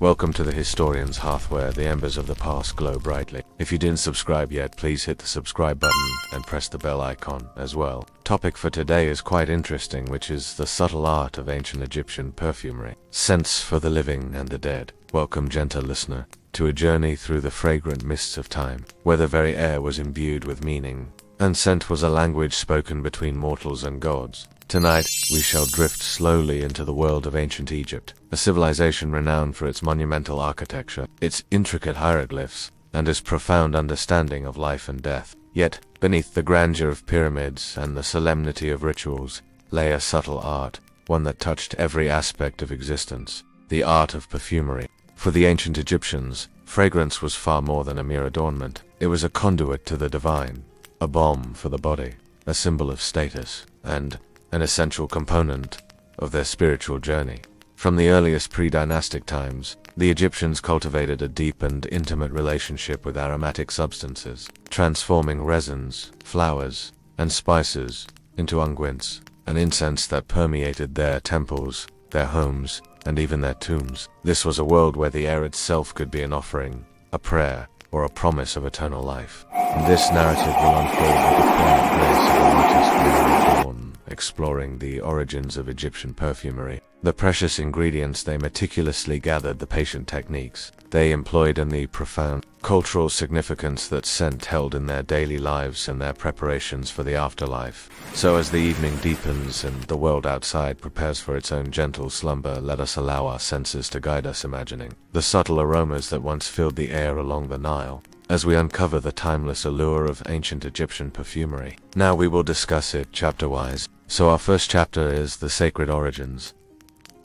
Welcome to the Historian's Hearth, where the embers of the past glow brightly. If you didn't subscribe yet, please hit the subscribe button and press the bell icon as well. Topic for today is quite interesting, which is the subtle art of ancient Egyptian perfumery. Scents for the living and the dead. Welcome, gentle listener, to a journey through the fragrant mists of time, where the very air was imbued with meaning, and scent was a language spoken between mortals and gods. Tonight, we shall drift slowly into the world of ancient Egypt, a civilization renowned for its monumental architecture, its intricate hieroglyphs, and its profound understanding of life and death. Yet, beneath the grandeur of pyramids and the solemnity of rituals, lay a subtle art, one that touched every aspect of existence, the art of perfumery. For the ancient Egyptians, fragrance was far more than a mere adornment. It was a conduit to the divine, a balm for the body, a symbol of status, and an essential component of their spiritual journey. From the earliest pre-dynastic times, the Egyptians cultivated a deep and intimate relationship with aromatic substances, transforming resins, flowers, and spices into unguents, an incense that permeated their temples, their homes, and even their tombs. This was a world where the air itself could be an offering, a prayer, or a promise of eternal life. And this narrative will unfold with the quiet grace of a Lotus dawn, exploring the origins of Egyptian perfumery, the precious ingredients they meticulously gathered, the patient techniques they employed, and the profound cultural significance that scent held in their daily lives and their preparations for the afterlife. So as the evening deepens and the world outside prepares for its own gentle slumber, let us allow our senses to guide us, imagining the subtle aromas that once filled the air along the Nile, as we uncover the timeless allure of ancient Egyptian perfumery. Now we will discuss it chapter-wise. So our first chapter is the sacred origins.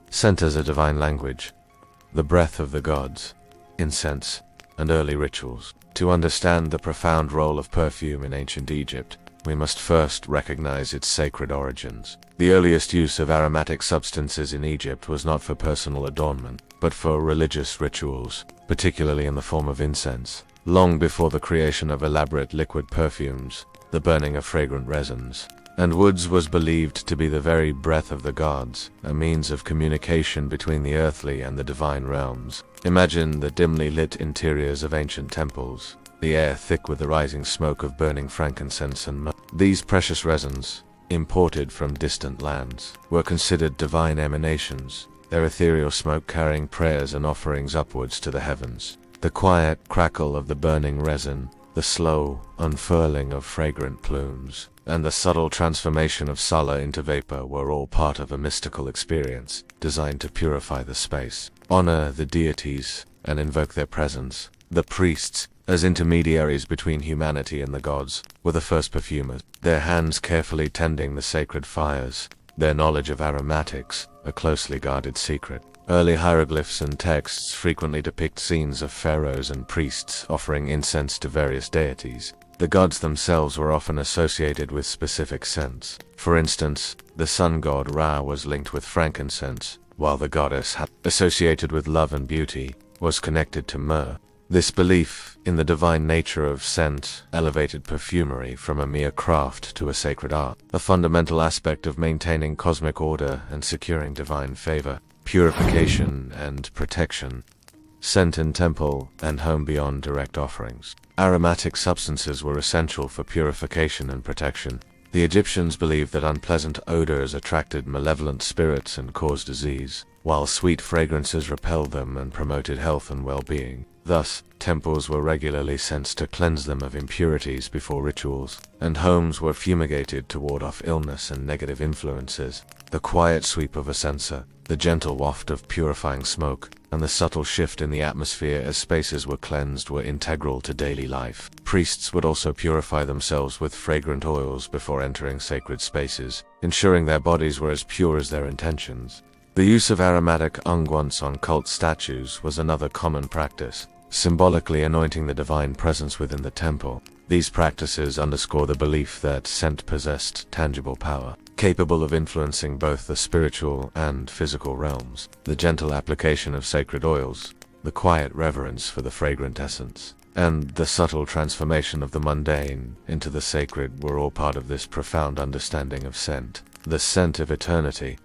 Scent as a divine language, the breath of the gods, incense, and early rituals. To understand the profound role of perfume in ancient Egypt, we must first recognize its sacred origins. The earliest use of aromatic substances in Egypt was not for personal adornment, but for religious rituals, particularly in the form of incense. Long before the creation of elaborate liquid perfumes, the burning of fragrant resins and woods was believed to be the very breath of the gods, a means of communication between the earthly and the divine realms. Imagine the dimly lit interiors of ancient temples, the air thick with the rising smoke of burning frankincense and myrrh. These precious resins, imported from distant lands, were considered divine emanations, their ethereal smoke carrying prayers and offerings upwards to the heavens. The quiet crackle of the burning resin, the slow unfurling of fragrant plumes, and the subtle transformation of sulfur into vapor were all part of a mystical experience designed to purify the space, honor the deities, and invoke their presence. The priests, as intermediaries between humanity and the gods, were the first perfumers, their hands carefully tending the sacred fires, their knowledge of aromatics a closely guarded secret. Early hieroglyphs and texts frequently depict scenes of pharaohs and priests offering incense to various deities. The gods themselves were often associated with specific scents. For instance, the sun god Ra was linked with frankincense, while the goddess Hearth, associated with love and beauty, was connected to myrrh. This belief in the divine nature of scent elevated perfumery from a mere craft to a sacred art, a fundamental aspect of maintaining cosmic order and securing divine favor, purification and protection. Scent in temple and home beyond direct offerings. Aromatic substances were essential for purification and protection. The Egyptians believed that unpleasant odors attracted malevolent spirits and caused disease, while sweet fragrances repelled them and promoted health and well-being. Thus, temples were regularly censed to cleanse them of impurities before rituals, and homes were fumigated to ward off illness and negative influences. The quiet sweep of a censer, the gentle waft of purifying smoke, and the subtle shift in the atmosphere as spaces were cleansed were integral to daily life. Priests would also purify themselves with fragrant oils before entering sacred spaces, ensuring their bodies were as pure as their intentions. The use of aromatic unguents on cult statues was another common practice, symbolically anointing the divine presence within the temple. These practices underscore the belief that scent possessed tangible power, capable of influencing both the spiritual and physical realms. The gentle application of sacred oils, the quiet reverence for the fragrant essence, and the subtle transformation of the mundane into the sacred were all part of this profound understanding of scent. The scent of eternity.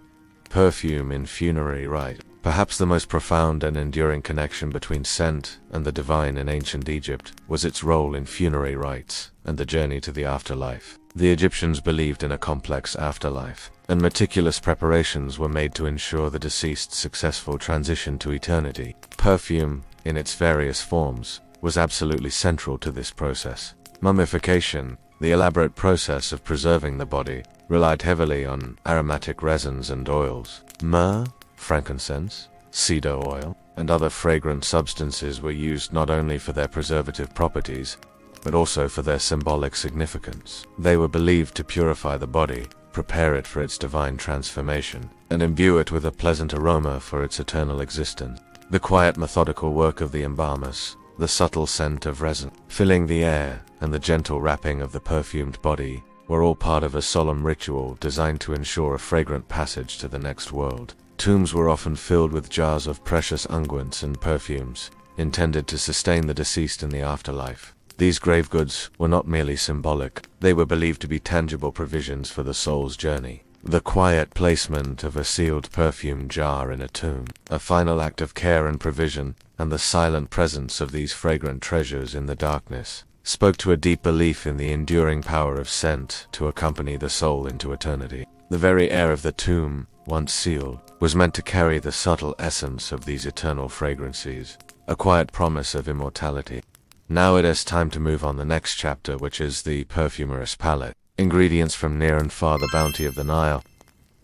Perfume in funerary rite. Perhaps the most profound and enduring connection between scent and the divine in ancient Egypt was its role in funerary rites and the journey to the afterlife. The Egyptians believed in a complex afterlife, and meticulous preparations were made to ensure the deceased's successful transition to eternity. Perfume, in its various forms, was absolutely central to this process. Mummification, the elaborate process of preserving the body, relied heavily on aromatic resins and oils. Myrrh, frankincense, cedar oil, and other fragrant substances were used not only for their preservative properties, but also for their symbolic significance. They were believed to purify the body, prepare it for its divine transformation, and imbue it with a pleasant aroma for its eternal existence. The quiet, methodical work of the embalmers, the subtle scent of resin filling the air, and the gentle wrapping of the perfumed body were all part of a solemn ritual designed to ensure a fragrant passage to the next world. Tombs were often filled with jars of precious unguents and perfumes, intended to sustain the deceased in the afterlife. These grave goods were not merely symbolic, they were believed to be tangible provisions for the soul's journey. The quiet placement of a sealed perfume jar in a tomb, a final act of care and provision, and the silent presence of these fragrant treasures in the darkness, spoke to a deep belief in the enduring power of scent to accompany the soul into eternity. The very air of the tomb, once sealed, was meant to carry the subtle essence of these eternal fragrances, a quiet promise of immortality. Now it is time to move on the next chapter, which is the perfumerist palette. Ingredients from near and far, the bounty of the Nile.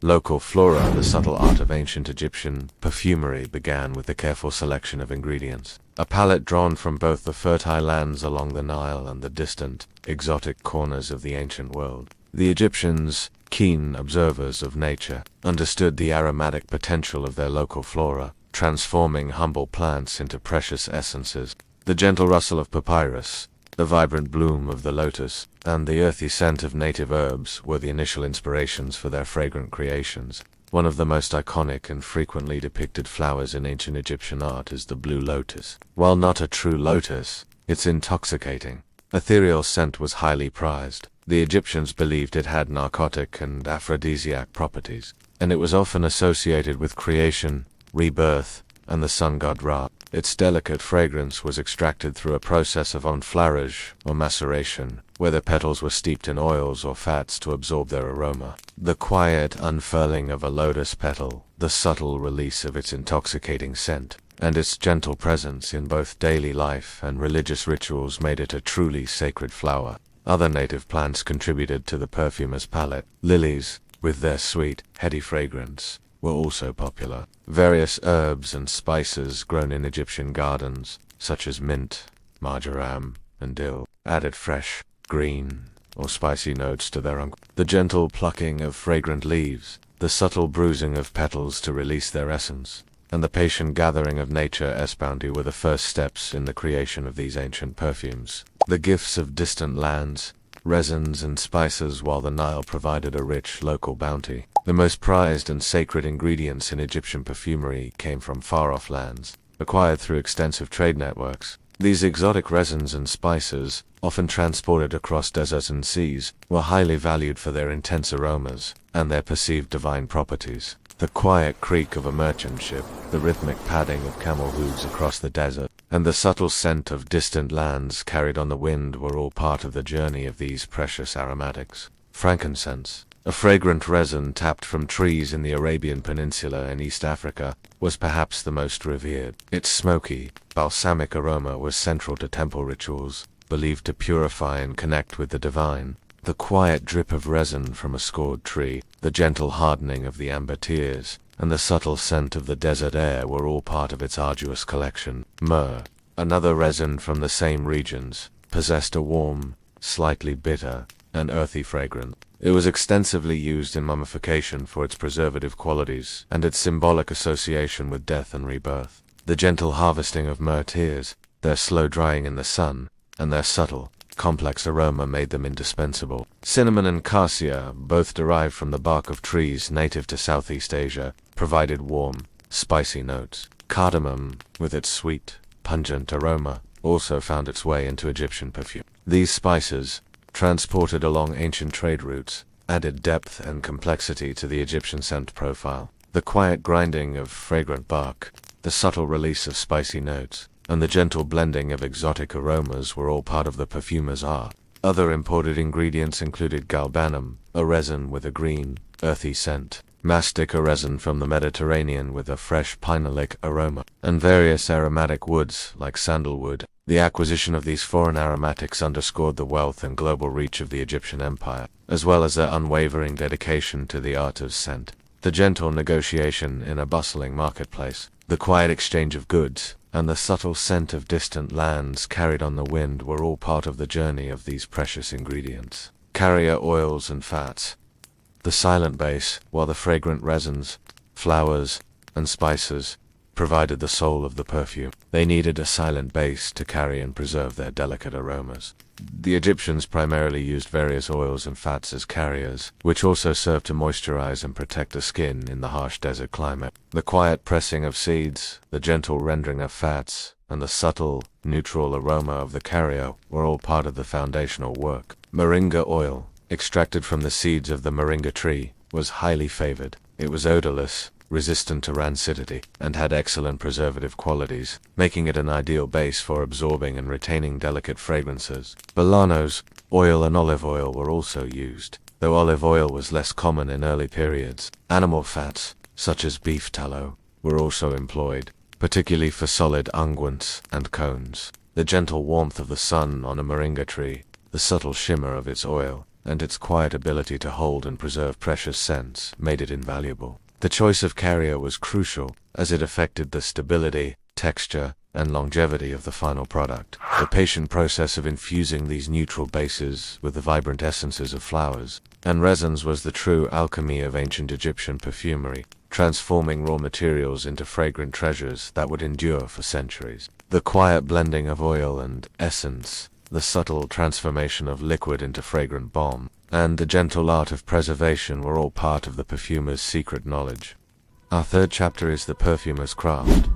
Local flora, the subtle art of ancient Egyptian perfumery, began with the careful selection of ingredients. A palette drawn from both the fertile lands along the Nile and the distant, exotic corners of the ancient world. The Egyptians, keen observers of nature, understood the aromatic potential of their local flora, transforming humble plants into precious essences. The gentle rustle of papyrus, the vibrant bloom of the lotus, and the earthy scent of native herbs were the initial inspirations for their fragrant creations. One of the most iconic and frequently depicted flowers in ancient Egyptian art is the blue lotus. While not a true lotus, its intoxicating, ethereal scent was highly prized. The Egyptians believed it had narcotic and aphrodisiac properties, and it was often associated with creation, rebirth, and the sun god Ra. Its delicate fragrance was extracted through a process of enfleurage or maceration, where the petals were steeped in oils or fats to absorb their aroma. The quiet unfurling of a lotus petal, the subtle release of its intoxicating scent, and its gentle presence in both daily life and religious rituals made it a truly sacred flower. Other native plants contributed to the perfumer's palette. Lilies, with their sweet, heady fragrance, were also popular. Various herbs and spices grown in Egyptian gardens, such as mint, marjoram, and dill, added fresh, green, or spicy notes to their The gentle plucking of fragrant leaves, the subtle bruising of petals to release their essence, and the patient gathering of nature's bounty were the first steps in the creation of these ancient perfumes. The gifts of distant lands, resins and spices, while the Nile provided a rich local bounty. The most prized and sacred ingredients in Egyptian perfumery came from far-off lands, acquired through extensive trade networks. These exotic resins and spices, often transported across deserts and seas, were highly valued for their intense aromas and their perceived divine properties. The quiet creak of a merchant ship, the rhythmic padding of camel hooves across the desert, and the subtle scent of distant lands carried on the wind were all part of the journey of these precious aromatics. Frankincense, a fragrant resin tapped from trees in the Arabian Peninsula and East Africa, was perhaps the most revered. Its smoky, balsamic aroma was central to temple rituals, believed to purify and connect with the divine. The quiet drip of resin from a scored tree, the gentle hardening of the amber tears, and the subtle scent of the desert air were all part of its arduous collection. Myrrh, another resin from the same regions, possessed a warm, slightly bitter, and earthy fragrance. It was extensively used in mummification for its preservative qualities and its symbolic association with death and rebirth. The gentle harvesting of myrrh tears, their slow drying in the sun, and their subtle, complex aroma made them indispensable. Cinnamon and cassia, both derived from the bark of trees native to Southeast Asia, provided warm, spicy notes. Cardamom, with its sweet, pungent aroma, also found its way into Egyptian perfume. These spices, transported along ancient trade routes, added depth and complexity to the Egyptian scent profile. The quiet grinding of fragrant bark, the subtle release of spicy notes, and the gentle blending of exotic aromas were all part of the perfumer's art. Other imported ingredients included galbanum, a resin with a green, earthy scent, mastic, a resin from the Mediterranean with a fresh pinolic aroma, and various aromatic woods like sandalwood. The acquisition of these foreign aromatics underscored the wealth and global reach of the Egyptian Empire, as well as their unwavering dedication to the art of scent. The gentle negotiation in a bustling marketplace, the quiet exchange of goods, and the subtle scent of distant lands carried on the wind were all part of the journey of these precious ingredients. Carrier oils and fats. The silent base, while the fragrant resins, flowers, and spices provided the soul of the perfume. They needed a silent base to carry and preserve their delicate aromas. The Egyptians primarily used various oils and fats as carriers, which also served to moisturize and protect the skin in the harsh desert climate. The quiet pressing of seeds, the gentle rendering of fats, and the subtle, neutral aroma of the carrier were all part of the foundational work. Moringa oil, extracted from the seeds of the moringa tree, was highly favored. It was odorless, resistant to rancidity, and had excellent preservative qualities, making it an ideal base for absorbing and retaining delicate fragrances. Bolanos, oil and olive oil were also used, though olive oil was less common in early periods. Animal fats, such as beef tallow, were also employed, particularly for solid unguents and cones. The gentle warmth of the sun on a moringa tree, the subtle shimmer of its oil, and its quiet ability to hold and preserve precious scents made it invaluable. The choice of carrier was crucial, as it affected the stability, texture, and longevity of the final product. The patient process of infusing these neutral bases with the vibrant essences of flowers and resins was the true alchemy of ancient Egyptian perfumery, transforming raw materials into fragrant treasures that would endure for centuries. The quiet blending of oil and essence, the subtle transformation of liquid into fragrant balm, and the gentle art of preservation were all part of the perfumer's secret knowledge. Our third chapter is the perfumer's craft.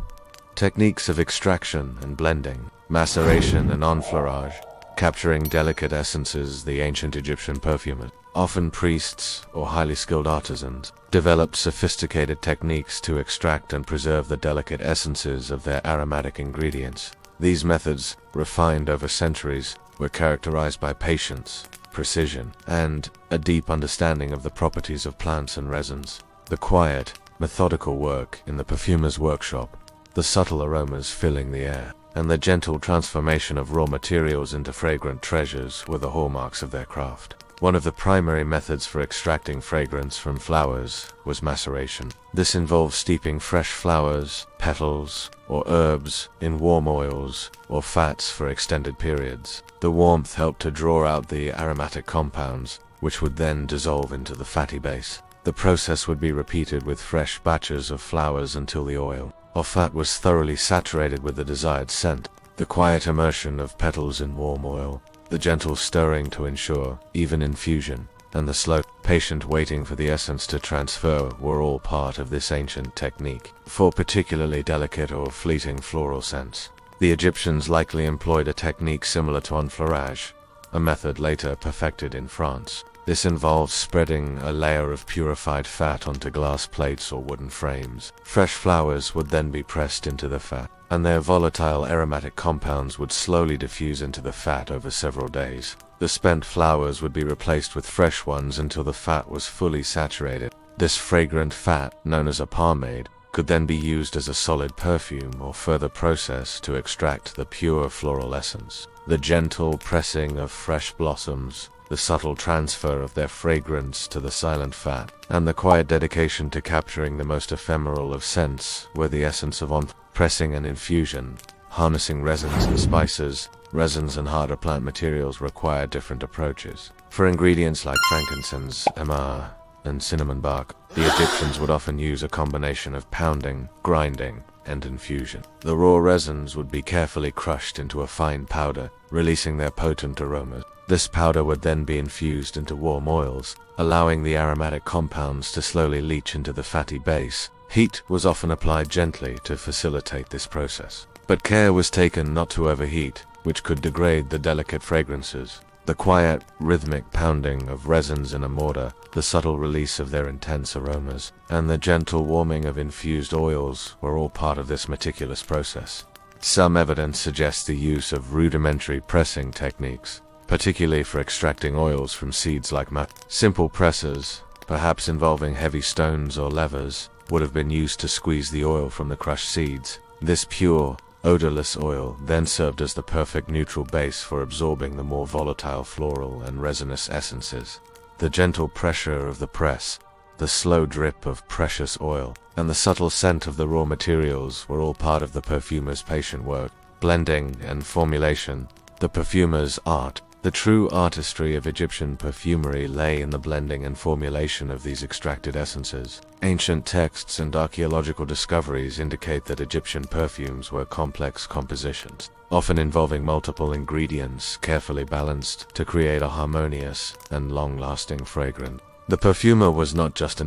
Techniques of extraction and blending, maceration and enfleurage, capturing delicate essences. The ancient Egyptian perfumers, often priests or highly skilled artisans, developed sophisticated techniques to extract and preserve the delicate essences of their aromatic ingredients. These methods, refined over centuries, were characterized by patience, precision, and a deep understanding of the properties of plants and resins. The quiet, methodical work in the perfumer's workshop, the subtle aromas filling the air, and the gentle transformation of raw materials into fragrant treasures were the hallmarks of their craft. One of the primary methods for extracting fragrance from flowers was maceration. This involves steeping fresh flowers, petals, or herbs in warm oils or fats for extended periods. The warmth helped to draw out the aromatic compounds, which would then dissolve into the fatty base. The process would be repeated with fresh batches of flowers until the oil or fat was thoroughly saturated with the desired scent. The quiet immersion of petals in warm oil, the gentle stirring to ensure even infusion, and the slow, patient waiting for the essence to transfer were all part of this ancient technique. For particularly delicate or fleeting floral scents, the Egyptians likely employed a technique similar to enfleurage, a method later perfected in France. This involves spreading a layer of purified fat onto glass plates or wooden frames. Fresh flowers would then be pressed into the fat, and their volatile aromatic compounds would slowly diffuse into the fat over several days. The spent flowers would be replaced with fresh ones until the fat was fully saturated. This fragrant fat, known as a pomade, could then be used as a solid perfume or further processed to extract the pure floral essence. The gentle pressing of fresh blossoms, the subtle transfer of their fragrance to the silent fat, and the quiet dedication to capturing the most ephemeral of scents were the essence of pressing and infusion. Harnessing resins and spices, resins and harder plant materials require different approaches. For ingredients like frankincense, myrrh, and cinnamon bark, the Egyptians would often use a combination of pounding, grinding, and infusion. The raw resins would be carefully crushed into a fine powder, releasing their potent aromas. This powder would then be infused into warm oils, allowing the aromatic compounds to slowly leach into the fatty base. Heat was often applied gently to facilitate this process, but care was taken not to overheat, which could degrade the delicate fragrances. The quiet, rhythmic pounding of resins in a mortar, the subtle release of their intense aromas, and the gentle warming of infused oils were all part of this meticulous process. Some evidence suggests the use of rudimentary pressing techniques, particularly for extracting oils from seeds like myrrh. Simple presses, perhaps involving heavy stones or levers, would have been used to squeeze the oil from the crushed seeds. This pure, odorless oil then served as the perfect neutral base for absorbing the more volatile floral and resinous essences. The gentle pressure of the press, the slow drip of precious oil, and the subtle scent of the raw materials were all part of the perfumer's patient work. Blending and formulation, the perfumer's art. The true artistry of Egyptian perfumery lay in the blending and formulation of these extracted essences. Ancient texts and archaeological discoveries indicate that Egyptian perfumes were complex compositions, often involving multiple ingredients carefully balanced to create a harmonious and long-lasting fragrance. The perfumer was not just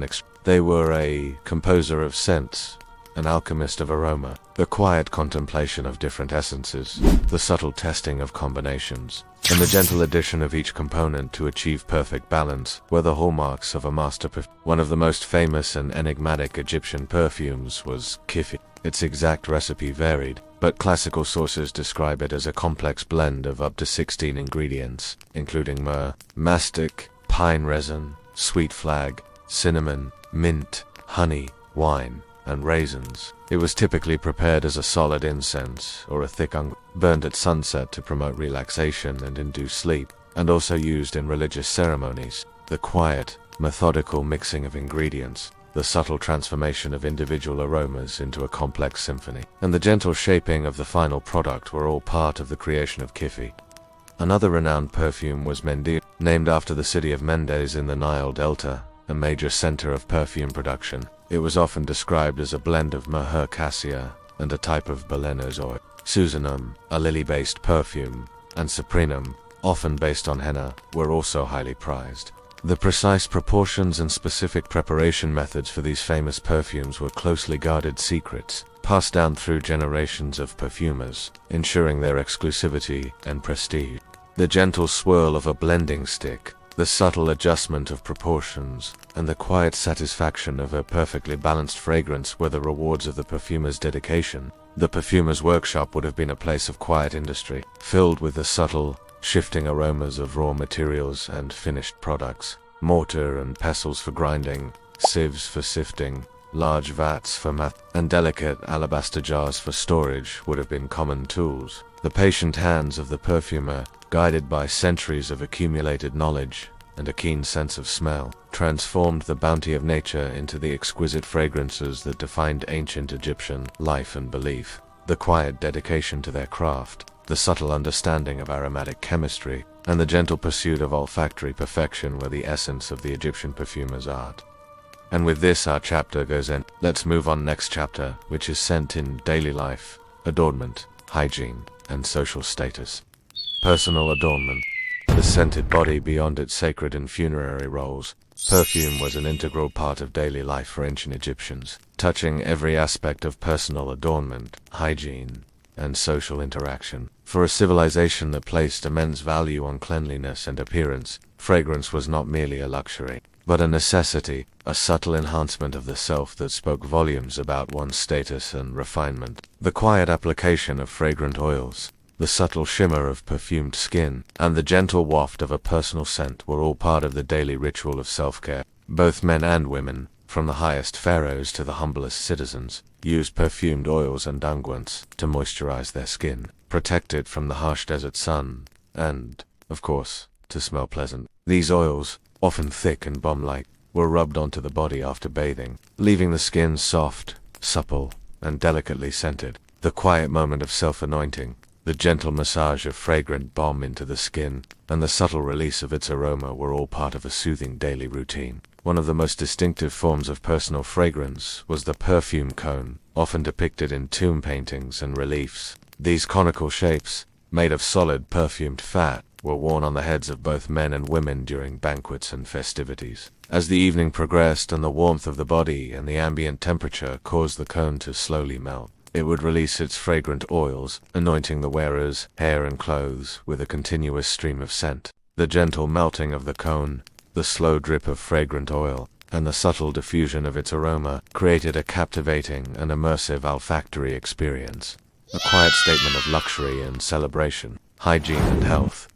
they were a composer of scents, an alchemist of aroma, the quiet contemplation of different essences, the subtle testing of combinations, and the gentle addition of each component to achieve perfect balance were the hallmarks of a master perfumer. One of the most famous and enigmatic Egyptian perfumes was Kifi. Its exact recipe varied, but classical sources describe it as a complex blend of up to 16 ingredients, including myrrh, mastic, pine resin, sweet flag, cinnamon, mint, honey, wine, and raisins. It was typically prepared as a solid incense or a thick burned at sunset to promote relaxation and induce sleep, and also used in religious ceremonies. The quiet, methodical mixing of ingredients, the subtle transformation of individual aromas into a complex symphony, and the gentle shaping of the final product were all part of the creation of Kifi. Another renowned perfume was Mendil, named after the city of Mendes in the Nile Delta, a major center of perfume production. It was often described as a blend of Myrrh cassia and a type of Balenos oil. Susanum, a lily-based perfume, and Cyprinum, often based on henna, were also highly prized. The precise proportions and specific preparation methods for these famous perfumes were closely guarded secrets, passed down through generations of perfumers, ensuring their exclusivity and prestige. The gentle swirl of a blending stick, the subtle adjustment of proportions, and the quiet satisfaction of a perfectly balanced fragrance were the rewards of the perfumer's dedication. The perfumer's workshop would have been a place of quiet industry, filled with the subtle, shifting aromas of raw materials and finished products. Mortar and pestles for grinding, sieves for sifting, large vats for and delicate alabaster jars for storage would have been common tools. The patient hands of the perfumer, guided by centuries of accumulated knowledge and a keen sense of smell, transformed the bounty of nature into the exquisite fragrances that defined ancient Egyptian life and belief. The quiet dedication to their craft, the subtle understanding of aromatic chemistry, and the gentle pursuit of olfactory perfection were the essence of the Egyptian perfumer's art. And with this our chapter goes in. Let's move on next chapter, which is scent in daily life, adornment, hygiene, and social status. Personal adornment. The scented body beyond its sacred and funerary roles. Perfume was an integral part of daily life for ancient Egyptians, touching every aspect of personal adornment, hygiene, and social interaction. For a civilization that placed immense value on cleanliness and appearance, fragrance was not merely a luxury, but a necessity, a subtle enhancement of the self that spoke volumes about one's status and refinement. The quiet application of fragrant oils, the subtle shimmer of perfumed skin, and the gentle waft of a personal scent were all part of the daily ritual of self-care. Both men and women, from the highest pharaohs to the humblest citizens, used perfumed oils and unguents to moisturize their skin, protect it from the harsh desert sun, and, of course, to smell pleasant. These oils, often thick and balm-like, were rubbed onto the body after bathing, leaving the skin soft, supple, and delicately scented. The quiet moment of self-anointing, the gentle massage of fragrant balm into the skin, and the subtle release of its aroma were all part of a soothing daily routine. One of the most distinctive forms of personal fragrance was the perfume cone, often depicted in tomb paintings and reliefs. These conical shapes, made of solid perfumed fat, were worn on the heads of both men and women during banquets and festivities. As the evening progressed and the warmth of the body and the ambient temperature caused the cone to slowly melt, it would release its fragrant oils, anointing the wearer's hair and clothes with a continuous stream of scent. The gentle melting of the cone, the slow drip of fragrant oil, and the subtle diffusion of its aroma created a captivating and immersive olfactory experience. A quiet statement of luxury and celebration, hygiene and health.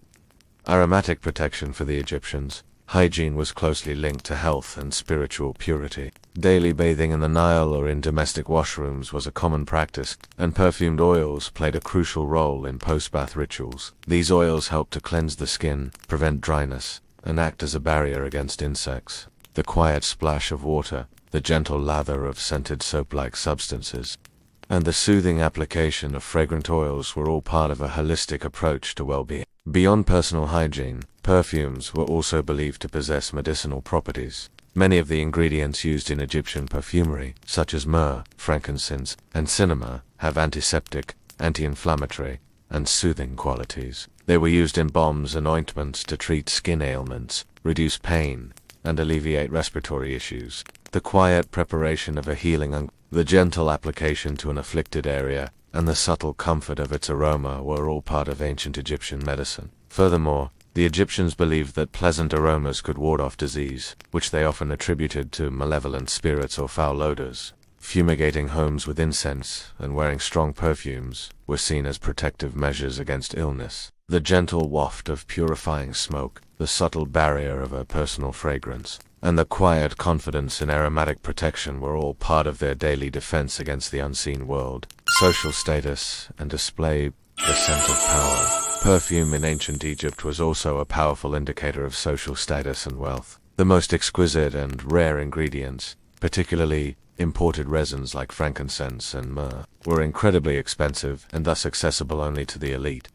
Aromatic protection for the Egyptians. Hygiene was closely linked to health and spiritual purity. Daily bathing in the Nile or in domestic washrooms was a common practice, and perfumed oils played a crucial role in post-bath rituals. These oils helped to cleanse the skin, prevent dryness, and act as a barrier against insects. The quiet splash of water, the gentle lather of scented soap-like substances, and the soothing application of fragrant oils were all part of a holistic approach to well-being. Beyond personal hygiene, perfumes were also believed to possess medicinal properties. Many of the ingredients used in Egyptian perfumery, such as myrrh, frankincense, and cinnamon, have antiseptic, anti-inflammatory, and soothing qualities. They were used in balms and ointments to treat skin ailments, reduce pain, and alleviate respiratory issues. The quiet preparation of a healing the gentle application to an afflicted area, and the subtle comfort of its aroma were all part of ancient Egyptian medicine. Furthermore, the Egyptians believed that pleasant aromas could ward off disease, which they often attributed to malevolent spirits or foul odors. Fumigating homes with incense and wearing strong perfumes were seen as protective measures against illness. The gentle waft of purifying smoke, the subtle barrier of a personal fragrance, and the quiet confidence in aromatic protection were all part of their daily defense against the unseen world. Social status and display, the scent of power. Perfume in ancient Egypt was also a powerful indicator of social status and wealth. The most exquisite and rare ingredients, particularly imported resins like frankincense and myrrh, were incredibly expensive and thus accessible only to the elite.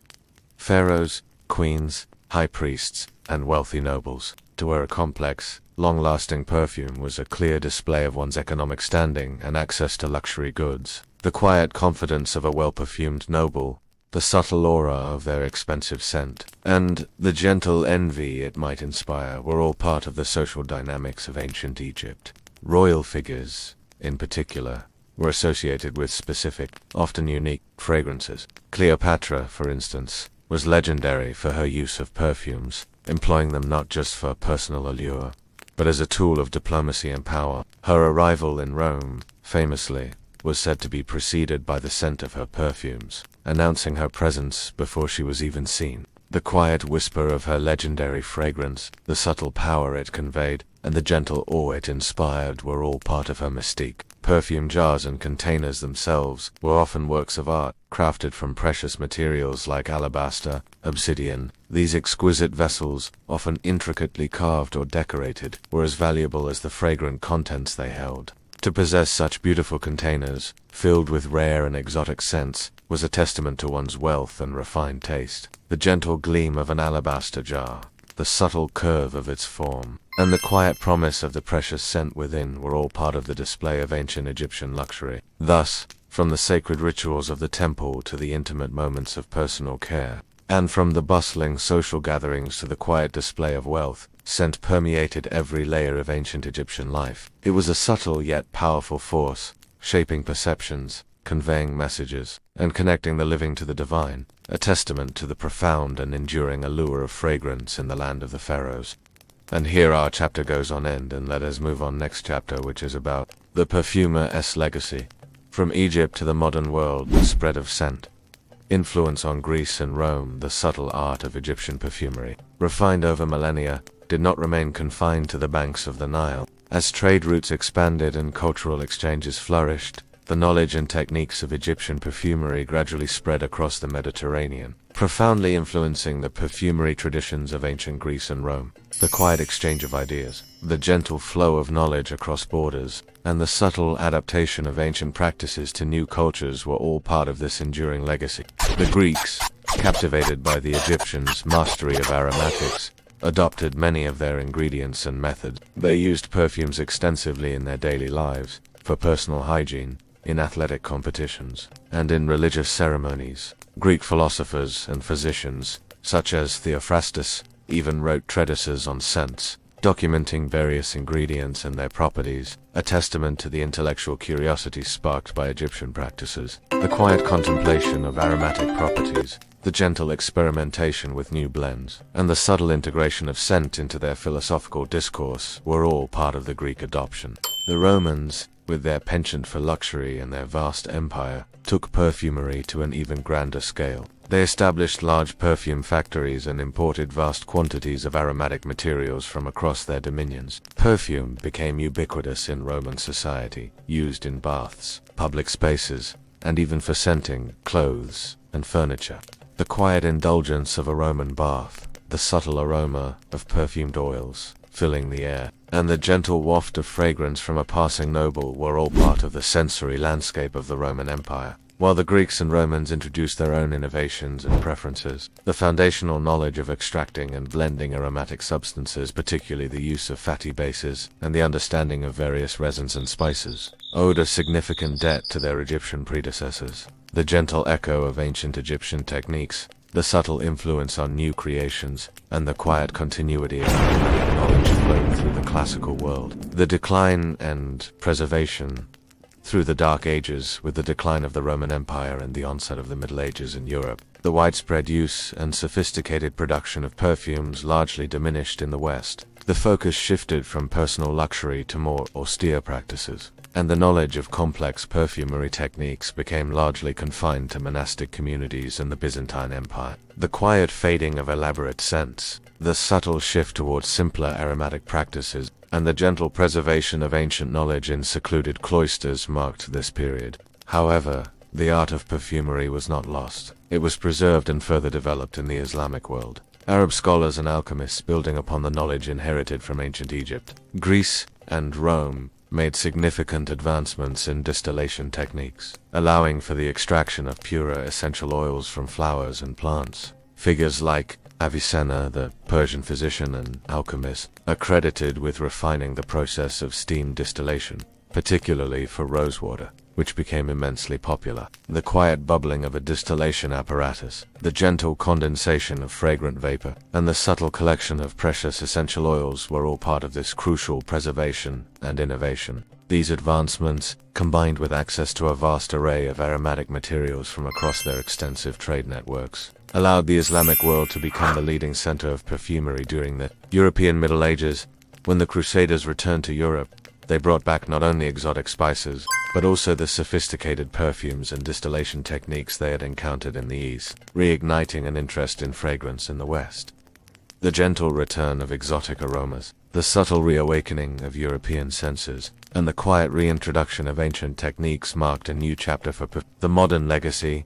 Pharaohs, queens, high priests, and wealthy nobles. To wear a complex, long-lasting perfume was a clear display of one's economic standing and access to luxury goods. The quiet confidence of a well-perfumed noble, the subtle aura of their expensive scent, and the gentle envy it might inspire were all part of the social dynamics of ancient Egypt. Royal figures, in particular, were associated with specific, often unique, fragrances. Cleopatra, for instance, was legendary for her use of perfumes, employing them not just for personal allure, but as a tool of diplomacy and power. Her arrival in Rome, famously, was said to be preceded by the scent of her perfumes, announcing her presence before she was even seen. The quiet whisper of her legendary fragrance, the subtle power it conveyed, and the gentle awe it inspired were all part of her mystique. Perfume jars and containers themselves were often works of art, crafted from precious materials like alabaster, obsidian. These exquisite vessels, often intricately carved or decorated, were as valuable as the fragrant contents they held. To possess such beautiful containers, filled with rare and exotic scents, was a testament to one's wealth and refined taste. The gentle gleam of an alabaster jar, the subtle curve of its form, and the quiet promise of the precious scent within were all part of the display of ancient Egyptian luxury. Thus, from the sacred rituals of the temple to the intimate moments of personal care, and from the bustling social gatherings to the quiet display of wealth, scent permeated every layer of ancient Egyptian life. It was a subtle yet powerful force, shaping perceptions, conveying messages, and connecting the living to the divine, a testament to the profound and enduring allure of fragrance in the land of the Pharaohs. And here our chapter goes on end, and let us move on next chapter, which is about the perfumer's legacy. From Egypt to the modern world, the spread of scent. Influence on Greece and Rome. The subtle art of Egyptian perfumery, refined over millennia, did not remain confined to the banks of the Nile. As trade routes expanded and cultural exchanges flourished, the knowledge and techniques of Egyptian perfumery gradually spread across the Mediterranean, profoundly influencing the perfumery traditions of ancient Greece and Rome. The quiet exchange of ideas, the gentle flow of knowledge across borders, and the subtle adaptation of ancient practices to new cultures were all part of this enduring legacy. The Greeks, captivated by the Egyptians' mastery of aromatics, adopted many of their ingredients and methods. They used perfumes extensively in their daily lives, for personal hygiene, in athletic competitions, and in religious ceremonies. Greek philosophers and physicians, such as Theophrastus, even wrote treatises on scents, documenting various ingredients and their properties, a testament to the intellectual curiosity sparked by Egyptian practices. The quiet contemplation of aromatic properties. the gentle experimentation with new blends, and the subtle integration of scent into their philosophical discourse were all part of the Greek adoption. The Romans, with their penchant for luxury and their vast empire, took perfumery to an even grander scale. They established large perfume factories and imported vast quantities of aromatic materials from across their dominions. Perfume became ubiquitous in Roman society, used in baths, public spaces, and even for scenting clothes and furniture. The quiet indulgence of a Roman bath, the subtle aroma of perfumed oils filling the air, and the gentle waft of fragrance from a passing noble were all part of the sensory landscape of the Roman Empire. While the Greeks and Romans introduced their own innovations and preferences, the foundational knowledge of extracting and blending aromatic substances, particularly the use of fatty bases, and the understanding of various resins and spices, owed a significant debt to their Egyptian predecessors. The gentle echo of ancient Egyptian techniques, the subtle influence on new creations, and the quiet continuity of aromatic knowledge flowed through the classical world. The decline and preservation through the Dark Ages, with the decline of the Roman Empire and the onset of the Middle Ages in Europe, the widespread use and sophisticated production of perfumes largely diminished in the West. The focus shifted from personal luxury to more austere practices, and the knowledge of complex perfumery techniques became largely confined to monastic communities in the Byzantine Empire. The quiet fading of elaborate scents, the subtle shift towards simpler aromatic practices, and the gentle preservation of ancient knowledge in secluded cloisters marked this period. However, the art of perfumery was not lost. It was preserved and further developed in the Islamic world. Arab scholars and alchemists, building upon the knowledge inherited from ancient Egypt, Greece, and Rome, made significant advancements in distillation techniques, allowing for the extraction of purer essential oils from flowers and plants. Figures like Avicenna, the Persian physician and alchemist, are credited with refining the process of steam distillation, particularly for rosewater, which became immensely popular. The quiet bubbling of a distillation apparatus, the gentle condensation of fragrant vapor, and the subtle collection of precious essential oils were all part of this crucial preservation and innovation. These advancements, combined with access to a vast array of aromatic materials from across their extensive trade networks, allowed the Islamic world to become the leading center of perfumery during the European Middle Ages. When the Crusaders returned to Europe, they brought back not only exotic spices, but also the sophisticated perfumes and distillation techniques they had encountered in the East, reigniting an interest in fragrance in the West. The gentle return of exotic aromas, the subtle reawakening of European senses, and the quiet reintroduction of ancient techniques marked a new chapter for the modern legacy.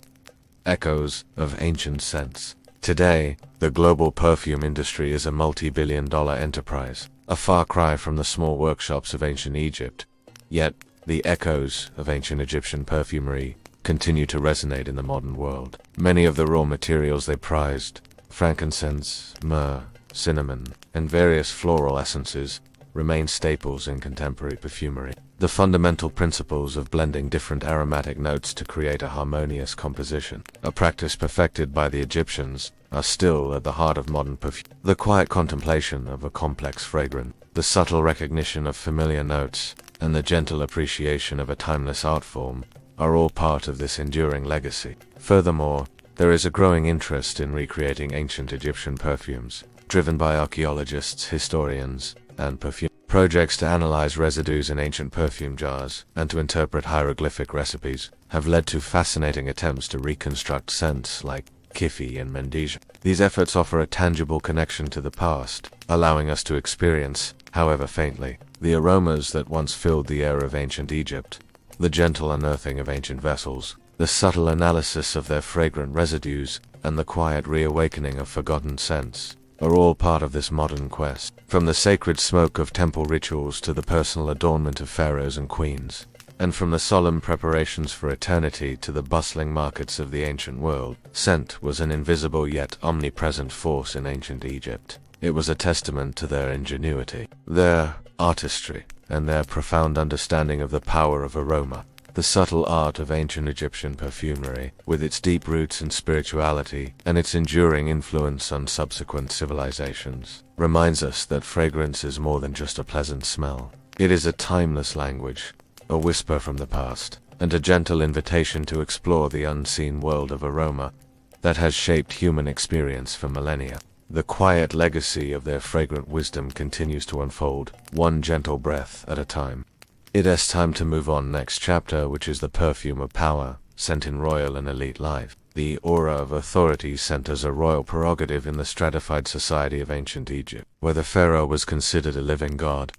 Echoes of ancient scents. Today, the global perfume industry is a multi-billion-dollar enterprise, a far cry from the small workshops of ancient Egypt. Yet, the echoes of ancient Egyptian perfumery continue to resonate in the modern world. Many of the raw materials they prized, frankincense, myrrh, cinnamon, and various floral essences, remain staples in contemporary perfumery. The fundamental principles of blending different aromatic notes to create a harmonious composition, a practice perfected by the Egyptians, are still at the heart of modern perfume. The quiet contemplation of a complex fragrance, the subtle recognition of familiar notes, and the gentle appreciation of a timeless art form are all part of this enduring legacy. Furthermore, there is a growing interest in recreating ancient Egyptian perfumes, driven by archaeologists, historians, and perfume projects to analyze residues in ancient perfume jars and to interpret hieroglyphic recipes have led to fascinating attempts to reconstruct scents like Kifi and Mendesia. These efforts offer a tangible connection to the past, allowing us to experience, however faintly, the aromas that once filled the air of ancient Egypt, the gentle unearthing of ancient vessels, the subtle analysis of their fragrant residues, and the quiet reawakening of forgotten scents, are all part of this modern quest. From the sacred smoke of temple rituals to the personal adornment of pharaohs and queens, and from the solemn preparations for eternity to the bustling markets of the ancient world, scent was an invisible yet omnipresent force in ancient Egypt. It was a testament to their ingenuity, their artistry, and their profound understanding of the power of aroma. The subtle art of ancient Egyptian perfumery, with its deep roots in spirituality and its enduring influence on subsequent civilizations, reminds us that fragrance is more than just a pleasant smell. It is a timeless language, a whisper from the past, and a gentle invitation to explore the unseen world of aroma. that has shaped human experience for millennia. The quiet legacy of their fragrant wisdom continues to unfold, one gentle breath at a time. It is time to move on next chapter, which is the perfume of power, sent in royal and elite life. The aura of authority sent as a royal prerogative in the stratified society of ancient Egypt, where the pharaoh was considered a living god,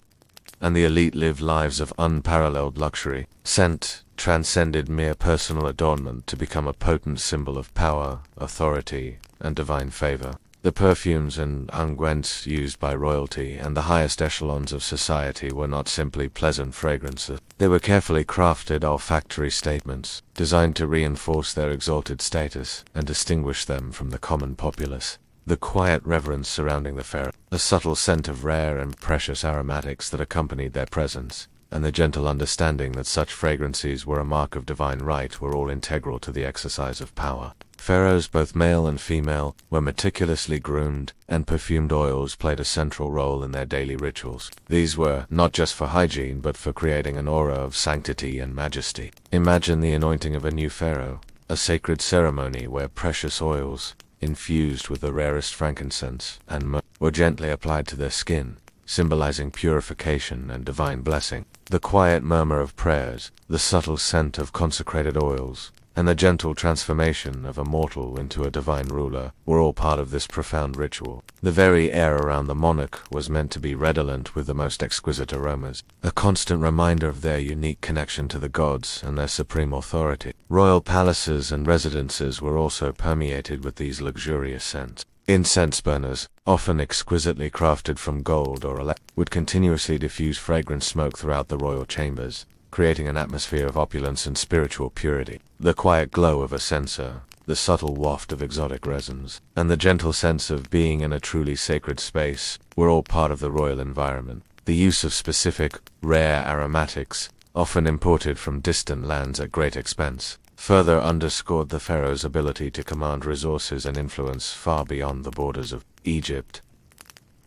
and the elite lived lives of unparalleled luxury. Scent transcended mere personal adornment to become a potent symbol of power, authority, and divine favor. The perfumes and unguents used by royalty and the highest echelons of society were not simply pleasant fragrances. They were carefully crafted olfactory statements, designed to reinforce their exalted status and distinguish them from the common populace. The quiet reverence surrounding the pharaoh, the subtle scent of rare and precious aromatics that accompanied their presence, and the gentle understanding that such fragrances were a mark of divine right were all integral to the exercise of power. Pharaohs, both male and female, were meticulously groomed, and perfumed oils played a central role in their daily rituals. These were not just for hygiene, but for creating an aura of sanctity and majesty. Imagine the anointing of a new pharaoh, a sacred ceremony where precious oils, infused with the rarest frankincense and myrrh, were gently applied to their skin, symbolizing purification and divine blessing. The quiet murmur of prayers, the subtle scent of consecrated oils, and the gentle transformation of a mortal into a divine ruler were all part of this profound ritual. The very air around the monarch was meant to be redolent with the most exquisite aromas, a constant reminder of their unique connection to the gods and their supreme authority. Royal palaces and residences were also permeated with these luxurious scents. Incense burners, often exquisitely crafted from gold or electrum, would continuously diffuse fragrant smoke throughout the royal chambers, creating an atmosphere of opulence and spiritual purity. The quiet glow of a censer, the subtle waft of exotic resins, and the gentle sense of being in a truly sacred space were all part of the royal environment. The use of specific, rare aromatics, often imported from distant lands at great expense, further underscored the pharaoh's ability to command resources and influence far beyond the borders of Egypt.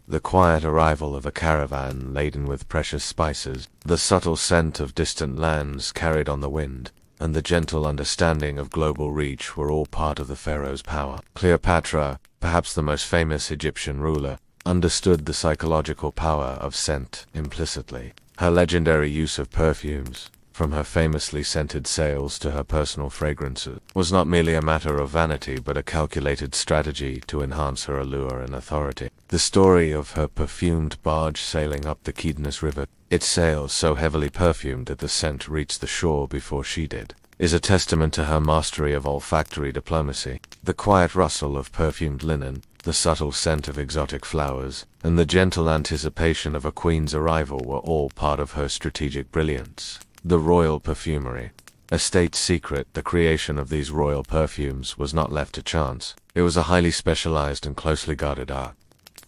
The quiet arrival of a caravan laden with precious spices, the subtle scent of distant lands carried on the wind, and the gentle understanding of global reach were all part of the pharaoh's power. Cleopatra, perhaps the most famous Egyptian ruler, understood the psychological power of scent implicitly. Her legendary use of perfumes, from her famously scented sails to her personal fragrances, was not merely a matter of vanity but a calculated strategy to enhance her allure and authority. The story of her perfumed barge sailing up the Kidness River, its sails so heavily perfumed that the scent reached the shore before she did, is a testament to her mastery of olfactory diplomacy. The quiet rustle of perfumed linen, the subtle scent of exotic flowers, and the gentle anticipation of a queen's arrival were all part of her strategic brilliance. The royal perfumery, a state secret. The creation of these royal perfumes was not left to chance. It was a highly specialized and closely guarded art.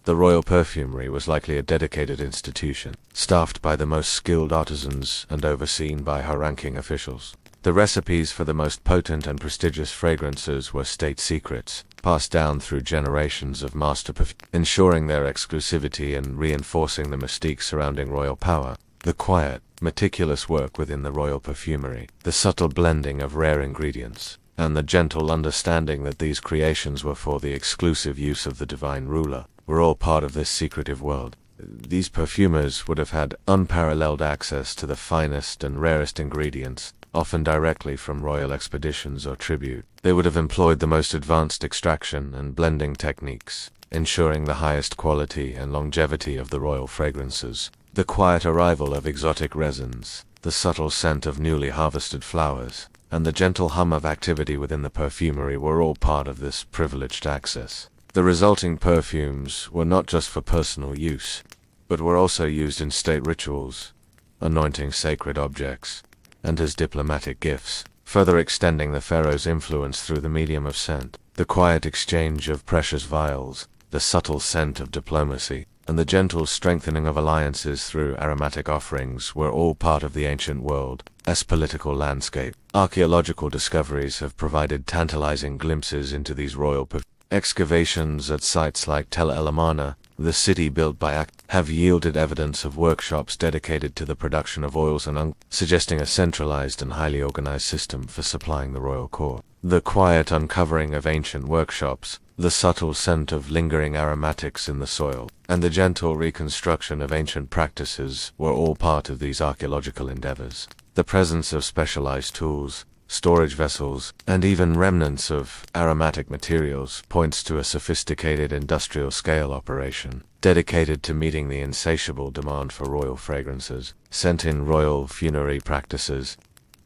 The royal perfumery was likely a dedicated institution, staffed by the most skilled artisans and overseen by high-ranking officials. The recipes for the most potent and prestigious fragrances were state secrets, passed down through generations of master perfumers, ensuring their exclusivity and reinforcing the mystique surrounding royal power. The quiet, meticulous work within the royal perfumery, the subtle blending of rare ingredients, and the gentle understanding that these creations were for the exclusive use of the divine ruler, were all part of this secretive world. These perfumers would have had unparalleled access to the finest and rarest ingredients, often directly from royal expeditions or tribute. They would have employed the most advanced extraction and blending techniques, ensuring the highest quality and longevity of the royal fragrances. The quiet arrival of exotic resins, the subtle scent of newly harvested flowers, and the gentle hum of activity within the perfumery were all part of this privileged access. The resulting perfumes were not just for personal use, but were also used in state rituals, anointing sacred objects, and as diplomatic gifts, further extending the pharaoh's influence through the medium of scent. The quiet exchange of precious vials, the subtle scent of diplomacy, and the gentle strengthening of alliances through aromatic offerings were all part of the ancient world's political landscape. Archaeological discoveries have provided tantalizing glimpses into these royal excavations at sites like Tel El Amarna, the city built by have yielded evidence of workshops dedicated to the production of oils and suggesting a centralized and highly organized system for supplying the royal court. The quiet uncovering of ancient workshops, the subtle scent of lingering aromatics in the soil, and the gentle reconstruction of ancient practices were all part of these archaeological endeavors. The presence of specialized tools, storage vessels, and even remnants of aromatic materials points to a sophisticated industrial-scale operation, dedicated to meeting the insatiable demand for royal fragrances, sent in royal funerary practices.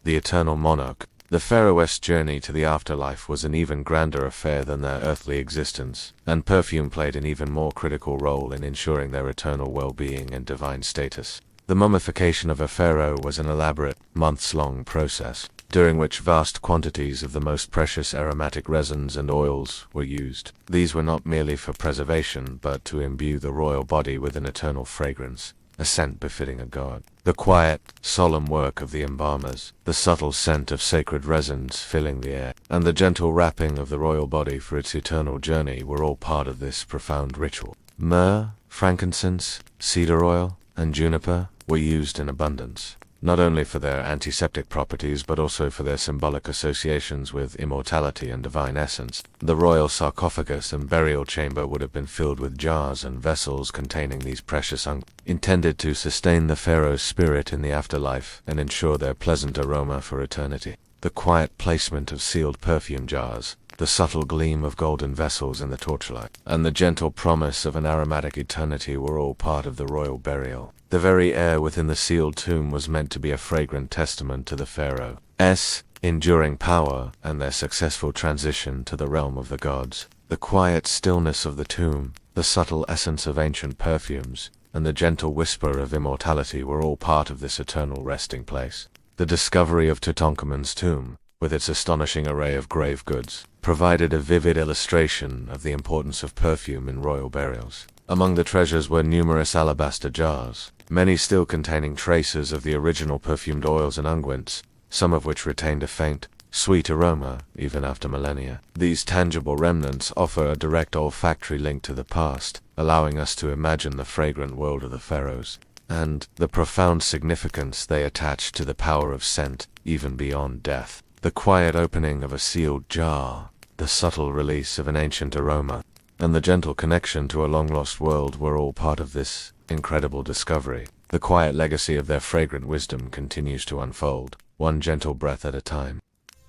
The eternal monarch, the Pharaohs' journey to the afterlife was an even grander affair than their earthly existence, and perfume played an even more critical role in ensuring their eternal well-being and divine status. The mummification of a pharaoh was an elaborate, months-long process, during which vast quantities of the most precious aromatic resins and oils were used. These were not merely for preservation, but to imbue the royal body with an eternal fragrance, a scent befitting a god. The quiet, solemn work of the embalmers, the subtle scent of sacred resins filling the air, and the gentle wrapping of the royal body for its eternal journey were all part of this profound ritual. Myrrh, frankincense, cedar oil, and juniper were used in abundance, not only for their antiseptic properties but also for their symbolic associations with immortality and divine essence. The royal sarcophagus and burial chamber would have been filled with jars and vessels containing these precious intended to sustain the pharaoh's spirit in the afterlife and ensure their pleasant aroma for eternity. The quiet placement of sealed perfume jars, the subtle gleam of golden vessels in the torchlight, and the gentle promise of an aromatic eternity were all part of the royal burial. The very air within the sealed tomb was meant to be a fragrant testament to the pharaoh's enduring power and their successful transition to the realm of the gods. The quiet stillness of the tomb, the subtle essence of ancient perfumes, and the gentle whisper of immortality were all part of this eternal resting place. The discovery of Tutankhamun's tomb, with its astonishing array of grave goods, provided a vivid illustration of the importance of perfume in royal burials. Among the treasures were numerous alabaster jars, many still containing traces of the original perfumed oils and unguents, some of which retained a faint, sweet aroma even after millennia. These tangible remnants offer a direct olfactory link to the past, allowing us to imagine the fragrant world of the pharaohs, and the profound significance they attach to the power of scent, even beyond death. The quiet opening of a sealed jar, the subtle release of an ancient aroma, and the gentle connection to a long-lost world were all part of this incredible discovery. The quiet legacy of their fragrant wisdom continues to unfold, one gentle breath at a time.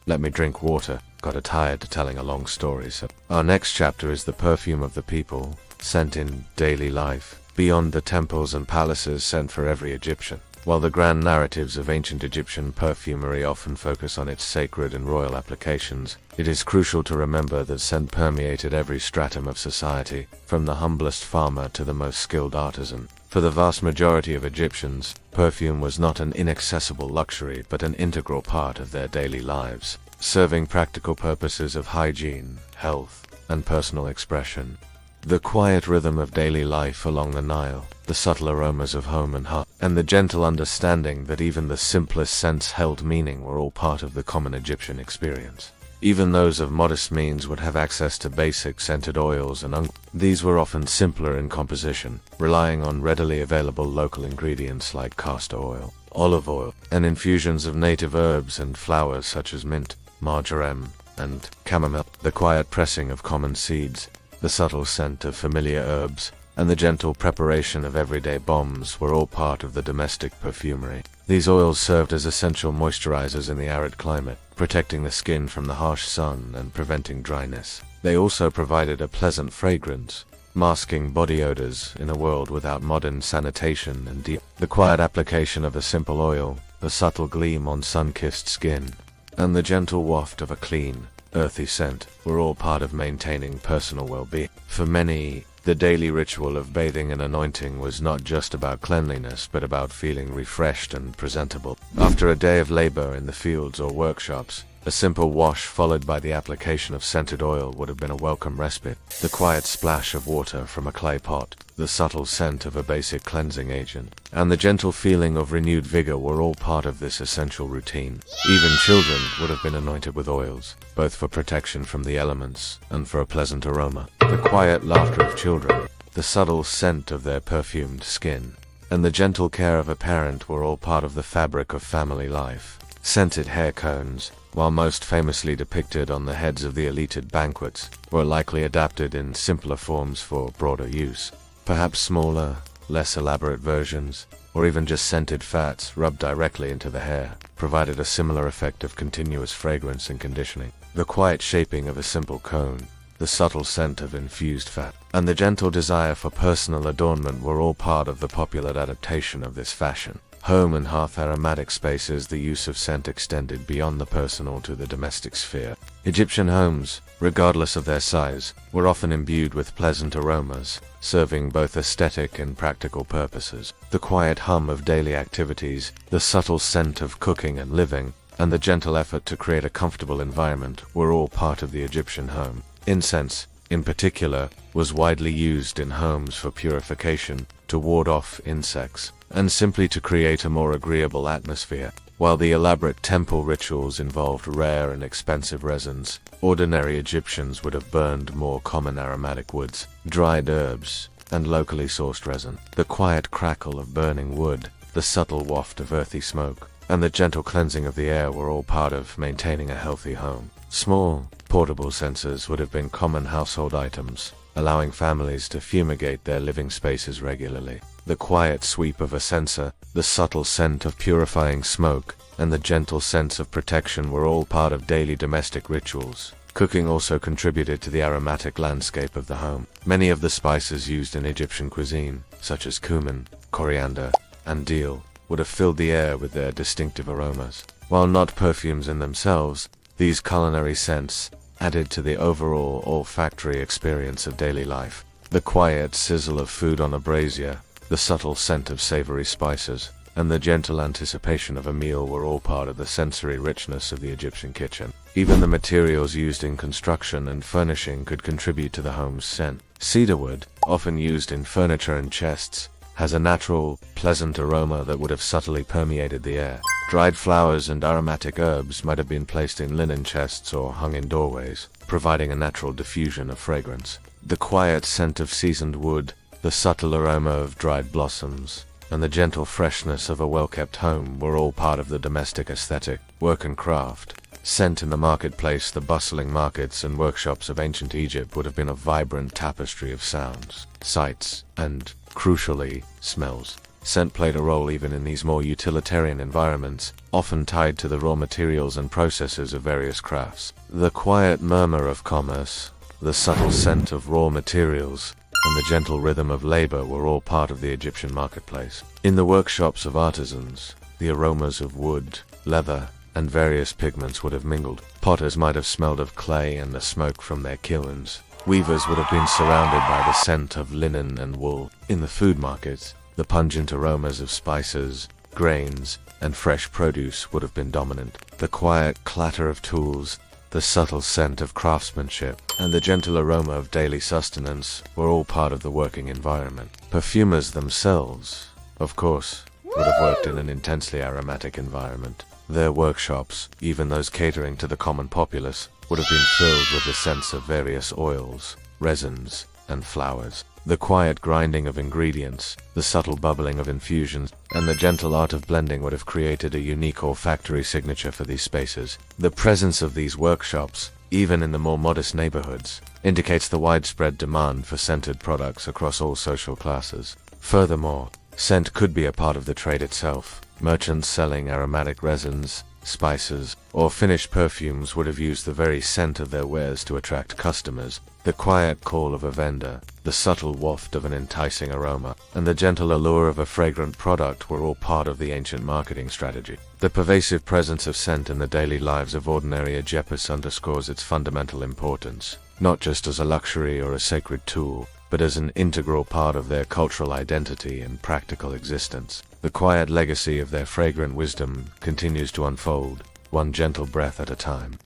Let me drink water, got tired to telling a long story, so our next chapter is the perfume of the people, sent in daily life, beyond the temples and palaces sent for every Egyptian. While the grand narratives of ancient Egyptian perfumery often focus on its sacred and royal applications, it is crucial to remember that scent permeated every stratum of society, from the humblest farmer to the most skilled artisan. For the vast majority of Egyptians, perfume was not an inaccessible luxury but an integral part of their daily lives, serving practical purposes of hygiene, health, and personal expression. The quiet rhythm of daily life along the Nile, the subtle aromas of home and hearth, and the gentle understanding that even the simplest scents held meaning were all part of the common Egyptian experience. Even those of modest means would have access to basic scented oils and these were often simpler in composition, relying on readily available local ingredients like castor oil, olive oil, and infusions of native herbs and flowers such as mint, marjoram, and chamomile. The quiet pressing of common seeds, the subtle scent of familiar herbs, and the gentle preparation of everyday bombs were all part of the domestic perfumery. These oils served as essential moisturizers in the arid climate, protecting the skin from the harsh sun and preventing dryness. They also provided a pleasant fragrance, masking body odors in a world without modern sanitation and the quiet application of a simple oil, the subtle gleam on sun-kissed skin, and the gentle waft of a clean, earthy scent were all part of maintaining personal well-being. For many, the daily ritual of bathing and anointing was not just about cleanliness but about feeling refreshed and presentable. After a day of labor in the fields or workshops, a simple wash followed by the application of scented oil would have been a welcome respite. The quiet splash of water from a clay pot, the subtle scent of a basic cleansing agent, and the gentle feeling of renewed vigor were all part of this essential routine. Even children would have been anointed with oils, both for protection from the elements and for a pleasant aroma. The quiet laughter of children, the subtle scent of their perfumed skin, and the gentle care of a parent were all part of the fabric of family life. Scented hair cones, while most famously depicted on the heads of the elite at banquets, were likely adapted in simpler forms for broader use. Perhaps smaller, less elaborate versions, or even just scented fats rubbed directly into the hair, provided a similar effect of continuous fragrance and conditioning. The quiet shaping of a simple cone, the subtle scent of infused fat, and the gentle desire for personal adornment were all part of the popular adaptation of this fashion. Home and hearth aromatic spaces, the use of scent extended beyond the personal to the domestic sphere. Egyptian homes, regardless of their size, were often imbued with pleasant aromas, serving both aesthetic and practical purposes. The quiet hum of daily activities, the subtle scent of cooking and living, and the gentle effort to create a comfortable environment were all part of the Egyptian home. Incense, in particular, was widely used in homes for purification, to ward off insects, and simply to create a more agreeable atmosphere. While the elaborate temple rituals involved rare and expensive resins, ordinary Egyptians would have burned more common aromatic woods, dried herbs, and locally sourced resin. The quiet crackle of burning wood, the subtle waft of earthy smoke, and the gentle cleansing of the air were all part of maintaining a healthy home. Small, portable censers would have been common household items, allowing families to fumigate their living spaces regularly. The quiet sweep of a censer, the subtle scent of purifying smoke, and the gentle sense of protection were all part of daily domestic rituals. Cooking also contributed to the aromatic landscape of the home. Many of the spices used in Egyptian cuisine, such as cumin, coriander, and dill, would have filled the air with their distinctive aromas. While not perfumes in themselves, these culinary scents added to the overall olfactory experience of daily life. The quiet sizzle of food on a brazier, the subtle scent of savory spices, and the gentle anticipation of a meal were all part of the sensory richness of the Egyptian kitchen. Even the materials used in construction and furnishing could contribute to the home's scent. Cedarwood, often used in furniture and chests, has a natural, pleasant aroma that would have subtly permeated the air. Dried flowers and aromatic herbs might have been placed in linen chests or hung in doorways, providing a natural diffusion of fragrance. The quiet scent of seasoned wood, the subtle aroma of dried blossoms, and the gentle freshness of a well-kept home were all part of the domestic aesthetic. Work and craft. Scent in the marketplace, the bustling markets and workshops of ancient Egypt would have been a vibrant tapestry of sounds, sights, and, crucially, smells. Scent played a role even in these more utilitarian environments, often tied to the raw materials and processes of various crafts. The quiet murmur of commerce, the subtle scent of raw materials, and the gentle rhythm of labor were all part of the Egyptian marketplace. In the workshops of artisans, the aromas of wood, leather, and various pigments would have mingled. Potters might have smelled of clay and the smoke from their kilns. Weavers would have been surrounded by the scent of linen and wool. In the food markets, the pungent aromas of spices, grains, and fresh produce would have been dominant. The quiet clatter of tools, the subtle scent of craftsmanship, and the gentle aroma of daily sustenance were all part of the working environment. Perfumers themselves, of course, would have worked in an intensely aromatic environment. Their workshops, even those catering to the common populace, would have been filled with the scents of various oils, resins, and flowers. The quiet grinding of ingredients, the subtle bubbling of infusions, and the gentle art of blending would have created a unique olfactory signature for these spaces. The presence of these workshops, even in the more modest neighborhoods, indicates the widespread demand for scented products across all social classes. Furthermore, scent could be a part of the trade itself. Merchants selling aromatic resins, spices, or finished perfumes would have used the very scent of their wares to attract customers. The quiet call of a vendor, the subtle waft of an enticing aroma, and the gentle allure of a fragrant product were all part of the ancient marketing strategy. The pervasive presence of scent in the daily lives of ordinary Egyptians underscores its fundamental importance, not just as a luxury or a sacred tool, but as an integral part of their cultural identity and practical existence. The quiet legacy of their fragrant wisdom continues to unfold, one gentle breath at a time.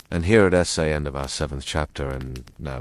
And here at essay end of our 7th chapter, and now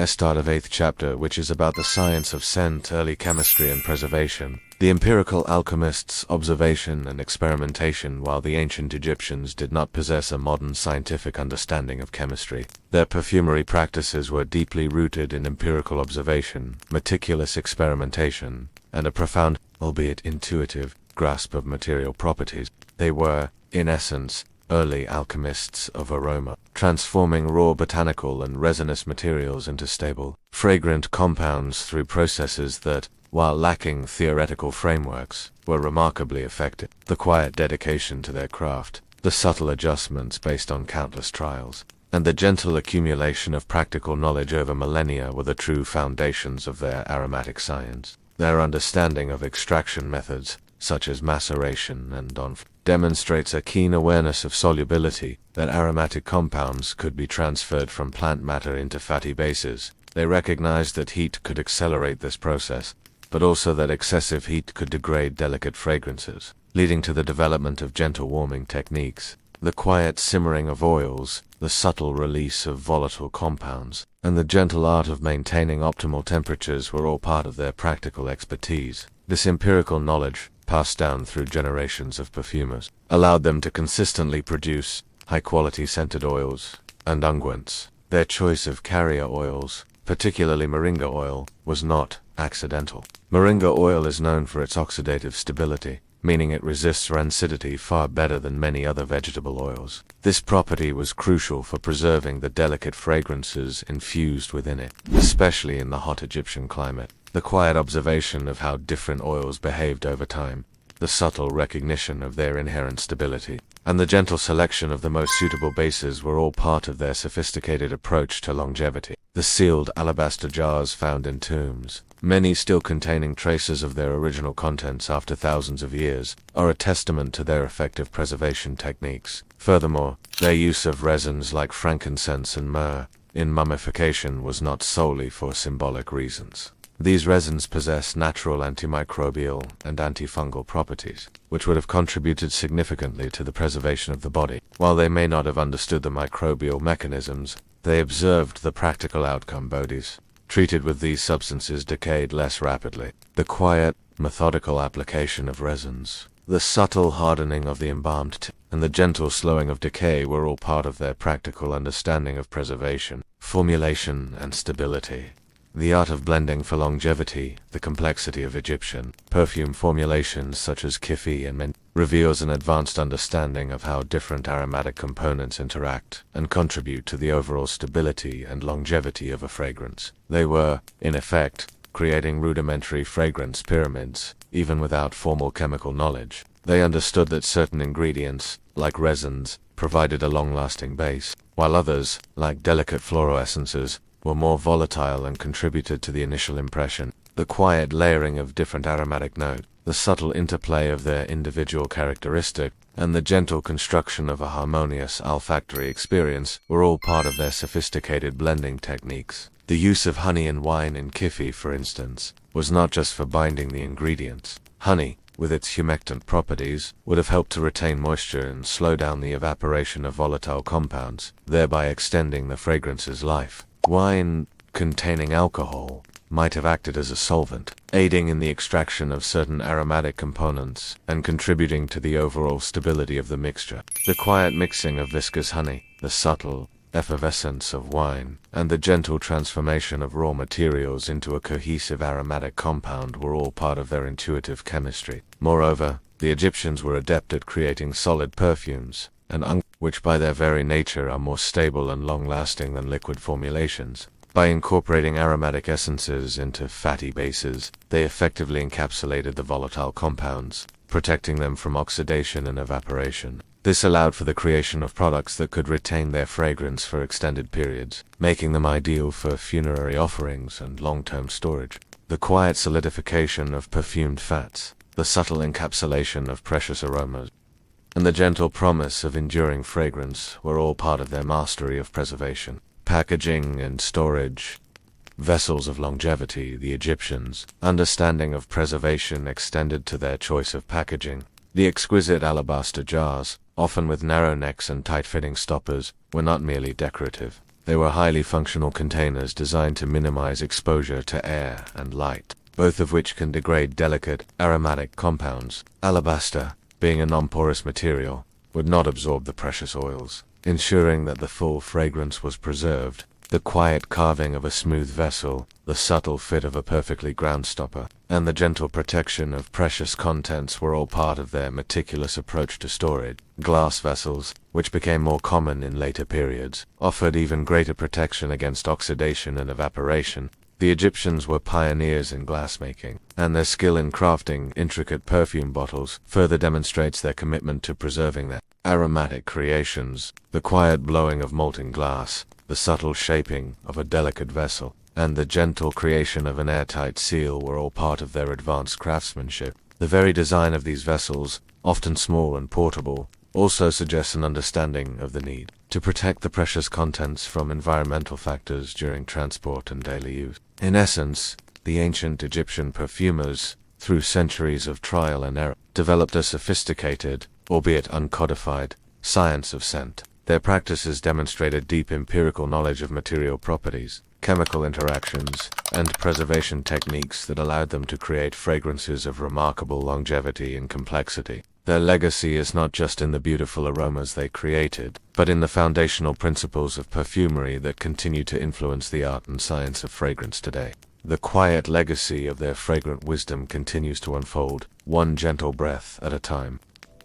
start of 8th chapter, which is about the science of scent, early chemistry and preservation. The empirical alchemists' observation and experimentation, while the ancient Egyptians did not possess a modern scientific understanding of chemistry. Their perfumery practices were deeply rooted in empirical observation, meticulous experimentation, and a profound, albeit intuitive, grasp of material properties. They were, in essence, early alchemists of aroma, transforming raw botanical and resinous materials into stable, fragrant compounds through processes that, while lacking theoretical frameworks, were remarkably effective. The quiet dedication to their craft, the subtle adjustments based on countless trials, and the gentle accumulation of practical knowledge over millennia were the true foundations of their aromatic science. Their understanding of extraction methods, such as maceration and enfleurage, demonstrates a keen awareness of solubility, that aromatic compounds could be transferred from plant matter into fatty bases. They recognized that heat could accelerate this process, but also that excessive heat could degrade delicate fragrances, leading to the development of gentle warming techniques. The quiet simmering of oils, the subtle release of volatile compounds, and the gentle art of maintaining optimal temperatures were all part of their practical expertise. This empirical knowledge, passed down through generations of perfumers, allowed them to consistently produce high-quality scented oils and unguents. Their choice of carrier oils, particularly moringa oil, was not accidental. Moringa oil is known for its oxidative stability, meaning it resists rancidity far better than many other vegetable oils. This property was crucial for preserving the delicate fragrances infused within it, especially in the hot Egyptian climate. The quiet observation of how different oils behaved over time, the subtle recognition of their inherent stability, and the gentle selection of the most suitable bases were all part of their sophisticated approach to longevity. The sealed alabaster jars found in tombs, many still containing traces of their original contents after thousands of years, are a testament to their effective preservation techniques. Furthermore, their use of resins like frankincense and myrrh in mummification was not solely for symbolic reasons. These resins possess natural antimicrobial and antifungal properties, which would have contributed significantly to the preservation of the body. While they may not have understood the microbial mechanisms, they observed the practical outcome. Bodies treated with these substances decayed less rapidly. The quiet, methodical application of resins, the subtle hardening of the embalmed and the gentle slowing of decay were all part of their practical understanding of preservation, formulation, and stability. The art of blending for longevity, the complexity of Egyptian perfume formulations such as kifi and mint, reveals an advanced understanding of how different aromatic components interact and contribute to the overall stability and longevity of a fragrance. They were, in effect, creating rudimentary fragrance pyramids, even without formal chemical knowledge. They understood that certain ingredients, like resins, provided a long-lasting base, while others, like delicate floral essences, were more volatile and contributed to the initial impression. The quiet layering of different aromatic notes, the subtle interplay of their individual characteristics, and the gentle construction of a harmonious olfactory experience were all part of their sophisticated blending techniques. The use of honey and wine in kifi, for instance, was not just for binding the ingredients. Honey, with its humectant properties, would have helped to retain moisture and slow down the evaporation of volatile compounds, thereby extending the fragrance's life. Wine, containing alcohol, might have acted as a solvent, aiding in the extraction of certain aromatic components and contributing to the overall stability of the mixture. The quiet mixing of viscous honey, the subtle effervescence of wine, and the gentle transformation of raw materials into a cohesive aromatic compound were all part of their intuitive chemistry. Moreover, the Egyptians were adept at creating solid perfumes, and which by their very nature are more stable and long-lasting than liquid formulations. By incorporating aromatic essences into fatty bases, they effectively encapsulated the volatile compounds, protecting them from oxidation and evaporation. This allowed for the creation of products that could retain their fragrance for extended periods, making them ideal for funerary offerings and long-term storage. The quiet solidification of perfumed fats, the subtle encapsulation of precious aromas, and the gentle promise of enduring fragrance were all part of their mastery of preservation. Packaging and storage. Vessels of longevity, the Egyptians' understanding of preservation extended to their choice of packaging. The exquisite alabaster jars, often with narrow necks and tight-fitting stoppers, were not merely decorative. They were highly functional containers designed to minimize exposure to air and light, both of which can degrade delicate, aromatic compounds. Alabaster, being a non-porous material, would not absorb the precious oils, ensuring that the full fragrance was preserved. The quiet carving of a smooth vessel, the subtle fit of a perfectly ground stopper, and the gentle protection of precious contents were all part of their meticulous approach to storage. Glass vessels, which became more common in later periods, offered even greater protection against oxidation and evaporation. The Egyptians were pioneers in glassmaking, and their skill in crafting intricate perfume bottles further demonstrates their commitment to preserving their aromatic creations. The quiet blowing of molten glass, the subtle shaping of a delicate vessel, and the gentle creation of an airtight seal were all part of their advanced craftsmanship. The very design of these vessels, often small and portable, also suggests an understanding of the need to protect the precious contents from environmental factors during transport and daily use. In essence, the ancient Egyptian perfumers, through centuries of trial and error, developed a sophisticated, albeit uncodified, science of scent. Their practices demonstrated deep empirical knowledge of material properties, chemical interactions, and preservation techniques that allowed them to create fragrances of remarkable longevity and complexity. Their legacy is not just in the beautiful aromas they created, but in the foundational principles of perfumery that continue to influence the art and science of fragrance today. The quiet legacy of their fragrant wisdom continues to unfold, one gentle breath at a time.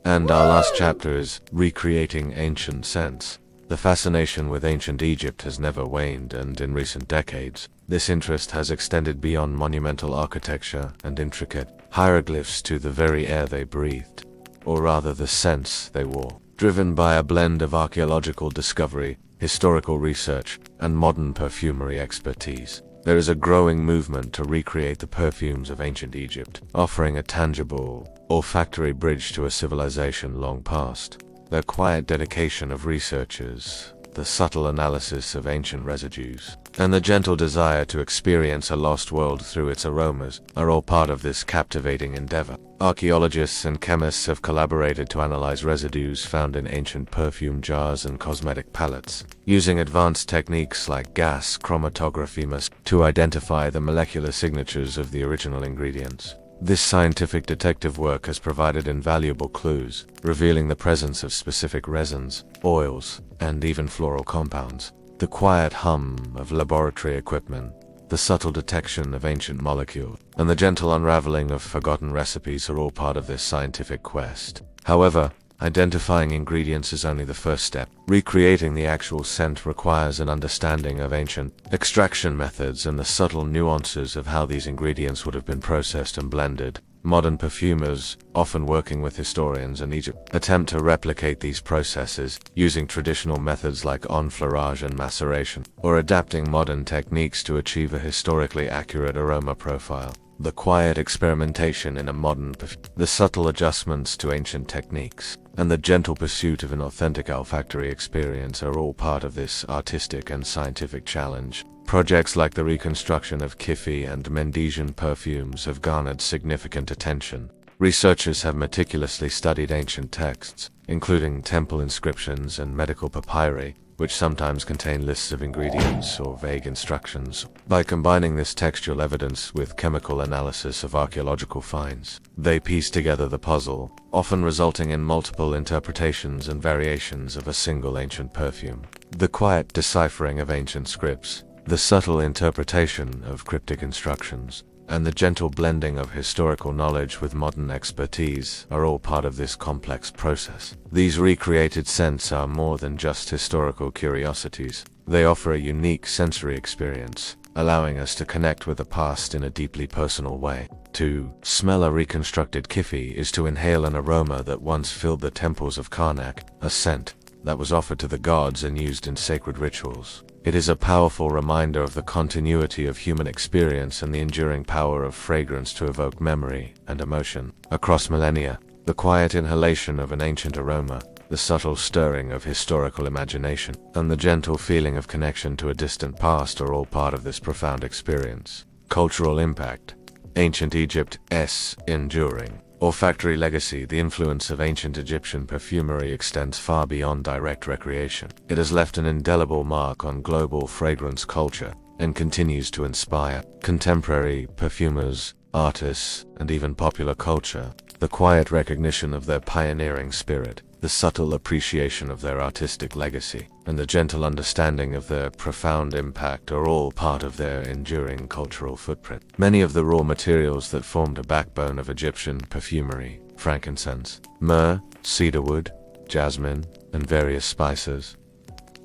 And our last chapter is Recreating Ancient Scents. The fascination with ancient Egypt has never waned, and in recent decades, this interest has extended beyond monumental architecture and intricate hieroglyphs to the very air they breathed, or rather the scents they wore. Driven by a blend of archaeological discovery, historical research, and modern perfumery expertise, there is a growing movement to recreate the perfumes of ancient Egypt, offering a tangible, olfactory bridge to a civilization long past. The quiet dedication of researchers, the subtle analysis of ancient residues, and the gentle desire to experience a lost world through its aromas are all part of this captivating endeavor. Archaeologists and chemists have collaborated to analyze residues found in ancient perfume jars and cosmetic palettes, using advanced techniques like gas chromatography to identify the molecular signatures of the original ingredients. This scientific detective work has provided invaluable clues, revealing the presence of specific resins, oils, and even floral compounds. The quiet hum of laboratory equipment, the subtle detection of ancient molecules, and the gentle unraveling of forgotten recipes are all part of this scientific quest. However, identifying ingredients is only the first step. Recreating the actual scent requires an understanding of ancient extraction methods and the subtle nuances of how these ingredients would have been processed and blended. Modern perfumers, often working with historians in Egypt, attempt to replicate these processes, using traditional methods like enfleurage and maceration, or adapting modern techniques to achieve a historically accurate aroma profile. The quiet experimentation in a modern perfume, the subtle adjustments to ancient techniques, and the gentle pursuit of an authentic olfactory experience are all part of this artistic and scientific challenge. Projects like the reconstruction of Kifi and Mendesian perfumes have garnered significant attention. Researchers have meticulously studied ancient texts, including temple inscriptions and medical papyri, which sometimes contain lists of ingredients or vague instructions. By combining this textual evidence with chemical analysis of archaeological finds, they piece together the puzzle, often resulting in multiple interpretations and variations of a single ancient perfume. The quiet deciphering of ancient scripts, the subtle interpretation of cryptic instructions, and the gentle blending of historical knowledge with modern expertise are all part of this complex process. These recreated scents are more than just historical curiosities. They offer a unique sensory experience, allowing us to connect with the past in a deeply personal way. To smell a reconstructed Kifi is to inhale an aroma that once filled the temples of Karnak, a scent that was offered to the gods and used in sacred rituals. It is a powerful reminder of the continuity of human experience and the enduring power of fragrance to evoke memory and emotion. Across millennia, the quiet inhalation of an ancient aroma, the subtle stirring of historical imagination, and the gentle feeling of connection to a distant past are all part of this profound experience. Cultural impact. Ancient Egypt's enduring Olfactory legacy. The influence of ancient Egyptian perfumery extends far beyond direct recreation. It has left an indelible mark on global fragrance culture and continues to inspire contemporary perfumers, artists, and even popular culture. The quiet recognition of their pioneering spirit, the subtle appreciation of their artistic legacy, and the gentle understanding of their profound impact are all part of their enduring cultural footprint. Many of the raw materials that formed a backbone of Egyptian perfumery, frankincense, myrrh, cedarwood, jasmine, and various spices,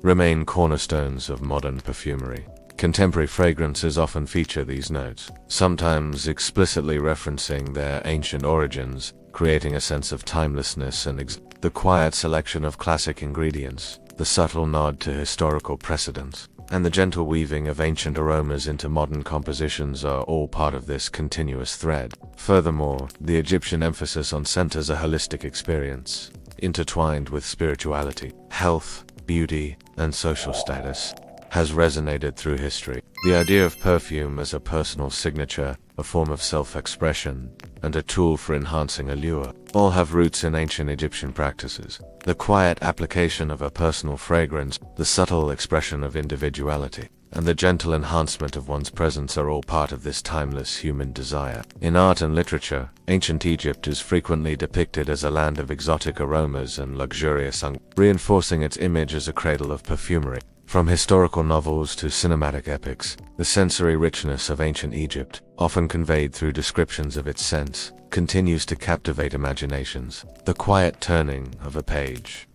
remain cornerstones of modern perfumery. Contemporary fragrances often feature these notes, sometimes explicitly referencing their ancient origins, creating a sense of timelessness and the quiet selection of classic ingredients, the subtle nod to historical precedents, and the gentle weaving of ancient aromas into modern compositions are all part of this continuous thread. Furthermore, the Egyptian emphasis on scent as a holistic experience, intertwined with spirituality, health, beauty, and social status, has resonated through history. The idea of perfume as a personal signature, a form of self-expression, and a tool for enhancing allure, all have roots in ancient Egyptian practices. The quiet application of a personal fragrance, the subtle expression of individuality, and the gentle enhancement of one's presence are all part of this timeless human desire. In art and literature, ancient Egypt is frequently depicted as a land of exotic aromas and luxurious reinforcing its image as a cradle of perfumery. From historical novels to cinematic epics, the sensory richness of ancient Egypt, often conveyed through descriptions of its scents, continues to captivate imaginations. The quiet turning of a page,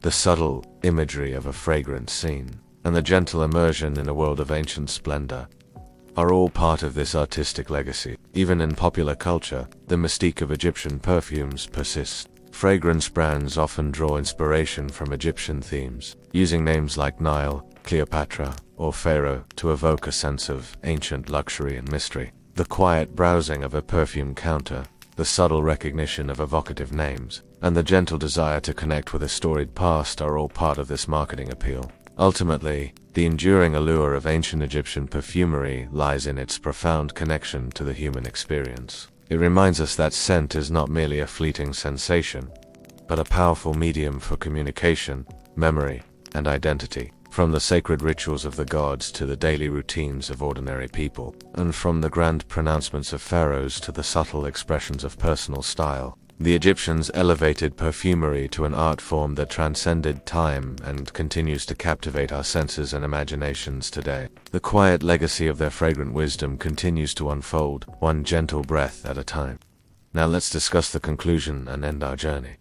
the subtle imagery of a fragrant scene, and the gentle immersion in a world of ancient splendor are all part of this artistic legacy. Even in popular culture, the mystique of Egyptian perfumes persists. Fragrance brands often draw inspiration from Egyptian themes, using names like Nile, Cleopatra, or Pharaoh to evoke a sense of ancient luxury and mystery. The quiet browsing of a perfume counter, the subtle recognition of evocative names, and the gentle desire to connect with a storied past are all part of this marketing appeal. Ultimately, the enduring allure of ancient Egyptian perfumery lies in its profound connection to the human experience. It reminds us that scent is not merely a fleeting sensation, but a powerful medium for communication, memory, and identity. From the sacred rituals of the gods to the daily routines of ordinary people, and from the grand pronouncements of pharaohs to the subtle expressions of personal style, the Egyptians elevated perfumery to an art form that transcended time and continues to captivate our senses and imaginations today. The quiet legacy of their fragrant wisdom continues to unfold, one gentle breath at a time. Now let's discuss the conclusion and end our journey.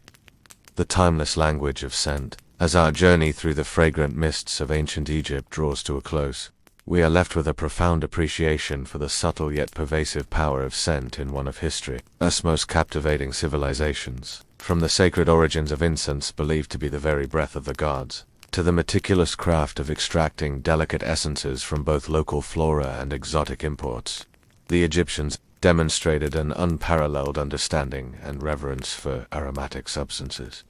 The timeless language of scent. As our journey through the fragrant mists of ancient Egypt draws to a close, we are left with a profound appreciation for the subtle yet pervasive power of scent in one of history's most captivating civilizations. From the sacred origins of incense, believed to be the very breath of the gods, to the meticulous craft of extracting delicate essences from both local flora and exotic imports, the Egyptians demonstrated an unparalleled understanding and reverence for aromatic substances.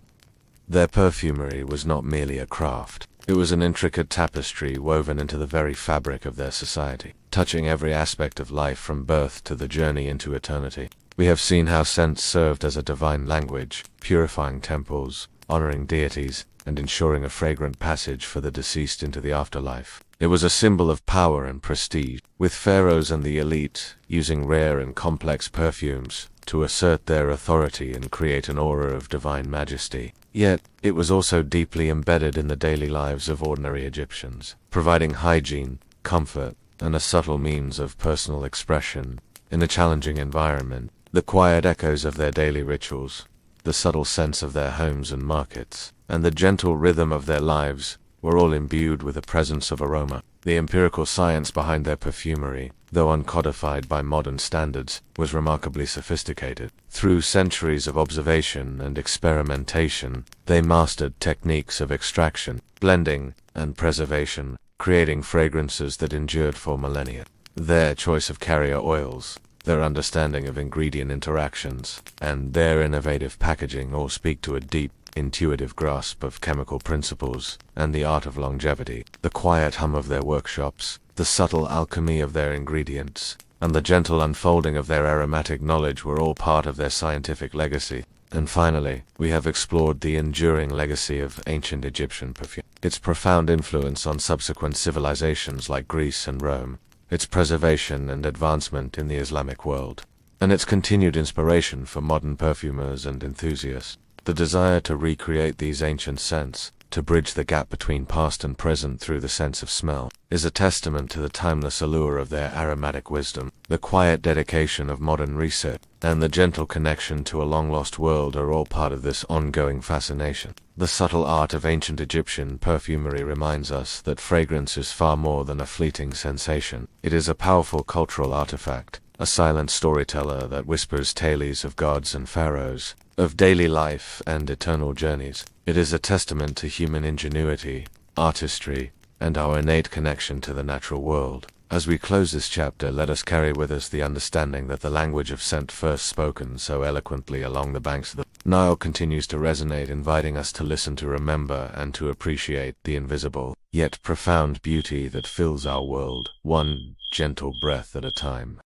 Their perfumery was not merely a craft. It was an intricate tapestry woven into the very fabric of their society, touching every aspect of life from birth to the journey into eternity. We have seen how scent served as a divine language, purifying temples, honoring deities, and ensuring a fragrant passage for the deceased into the afterlife. It was a symbol of power and prestige, with pharaohs and the elite using rare and complex perfumes to assert their authority and create an aura of divine majesty. Yet, it was also deeply embedded in the daily lives of ordinary Egyptians, providing hygiene, comfort, and a subtle means of personal expression. In a challenging environment, the quiet echoes of their daily rituals, the subtle scents of their homes and markets, and the gentle rhythm of their lives were all imbued with a presence of aroma. The empirical science behind their perfumery, though uncodified by modern standards, was remarkably sophisticated. Through centuries of observation and experimentation, they mastered techniques of extraction, blending, and preservation, creating fragrances that endured for millennia. Their choice of carrier oils, their understanding of ingredient interactions, and their innovative packaging all speak to a deep, intuitive grasp of chemical principles and the art of longevity. The quiet hum of their workshops, the subtle alchemy of their ingredients, and the gentle unfolding of their aromatic knowledge were all part of their scientific legacy. And finally, we have explored the enduring legacy of ancient Egyptian perfume, its profound influence on subsequent civilizations like Greece and Rome, its preservation and advancement in the Islamic world, and its continued inspiration for modern perfumers and enthusiasts. The desire to recreate these ancient scents, to bridge the gap between past and present through the sense of smell, is a testament to the timeless allure of their aromatic wisdom. The quiet dedication of modern research and the gentle connection to a long-lost world are all part of this ongoing fascination. The subtle art of ancient Egyptian perfumery reminds us that fragrance is far more than a fleeting sensation. It is a powerful cultural artifact, a silent storyteller that whispers tales of gods and pharaohs, of daily life and eternal journeys. It is a testament to human ingenuity, artistry, and our innate connection to the natural world. As we close this chapter, let us carry with us the understanding that the language of scent first spoken so eloquently along the banks of the Nile continues to resonate, inviting us to listen, to remember, and to appreciate the invisible, yet profound beauty that fills our world, one gentle breath at a time.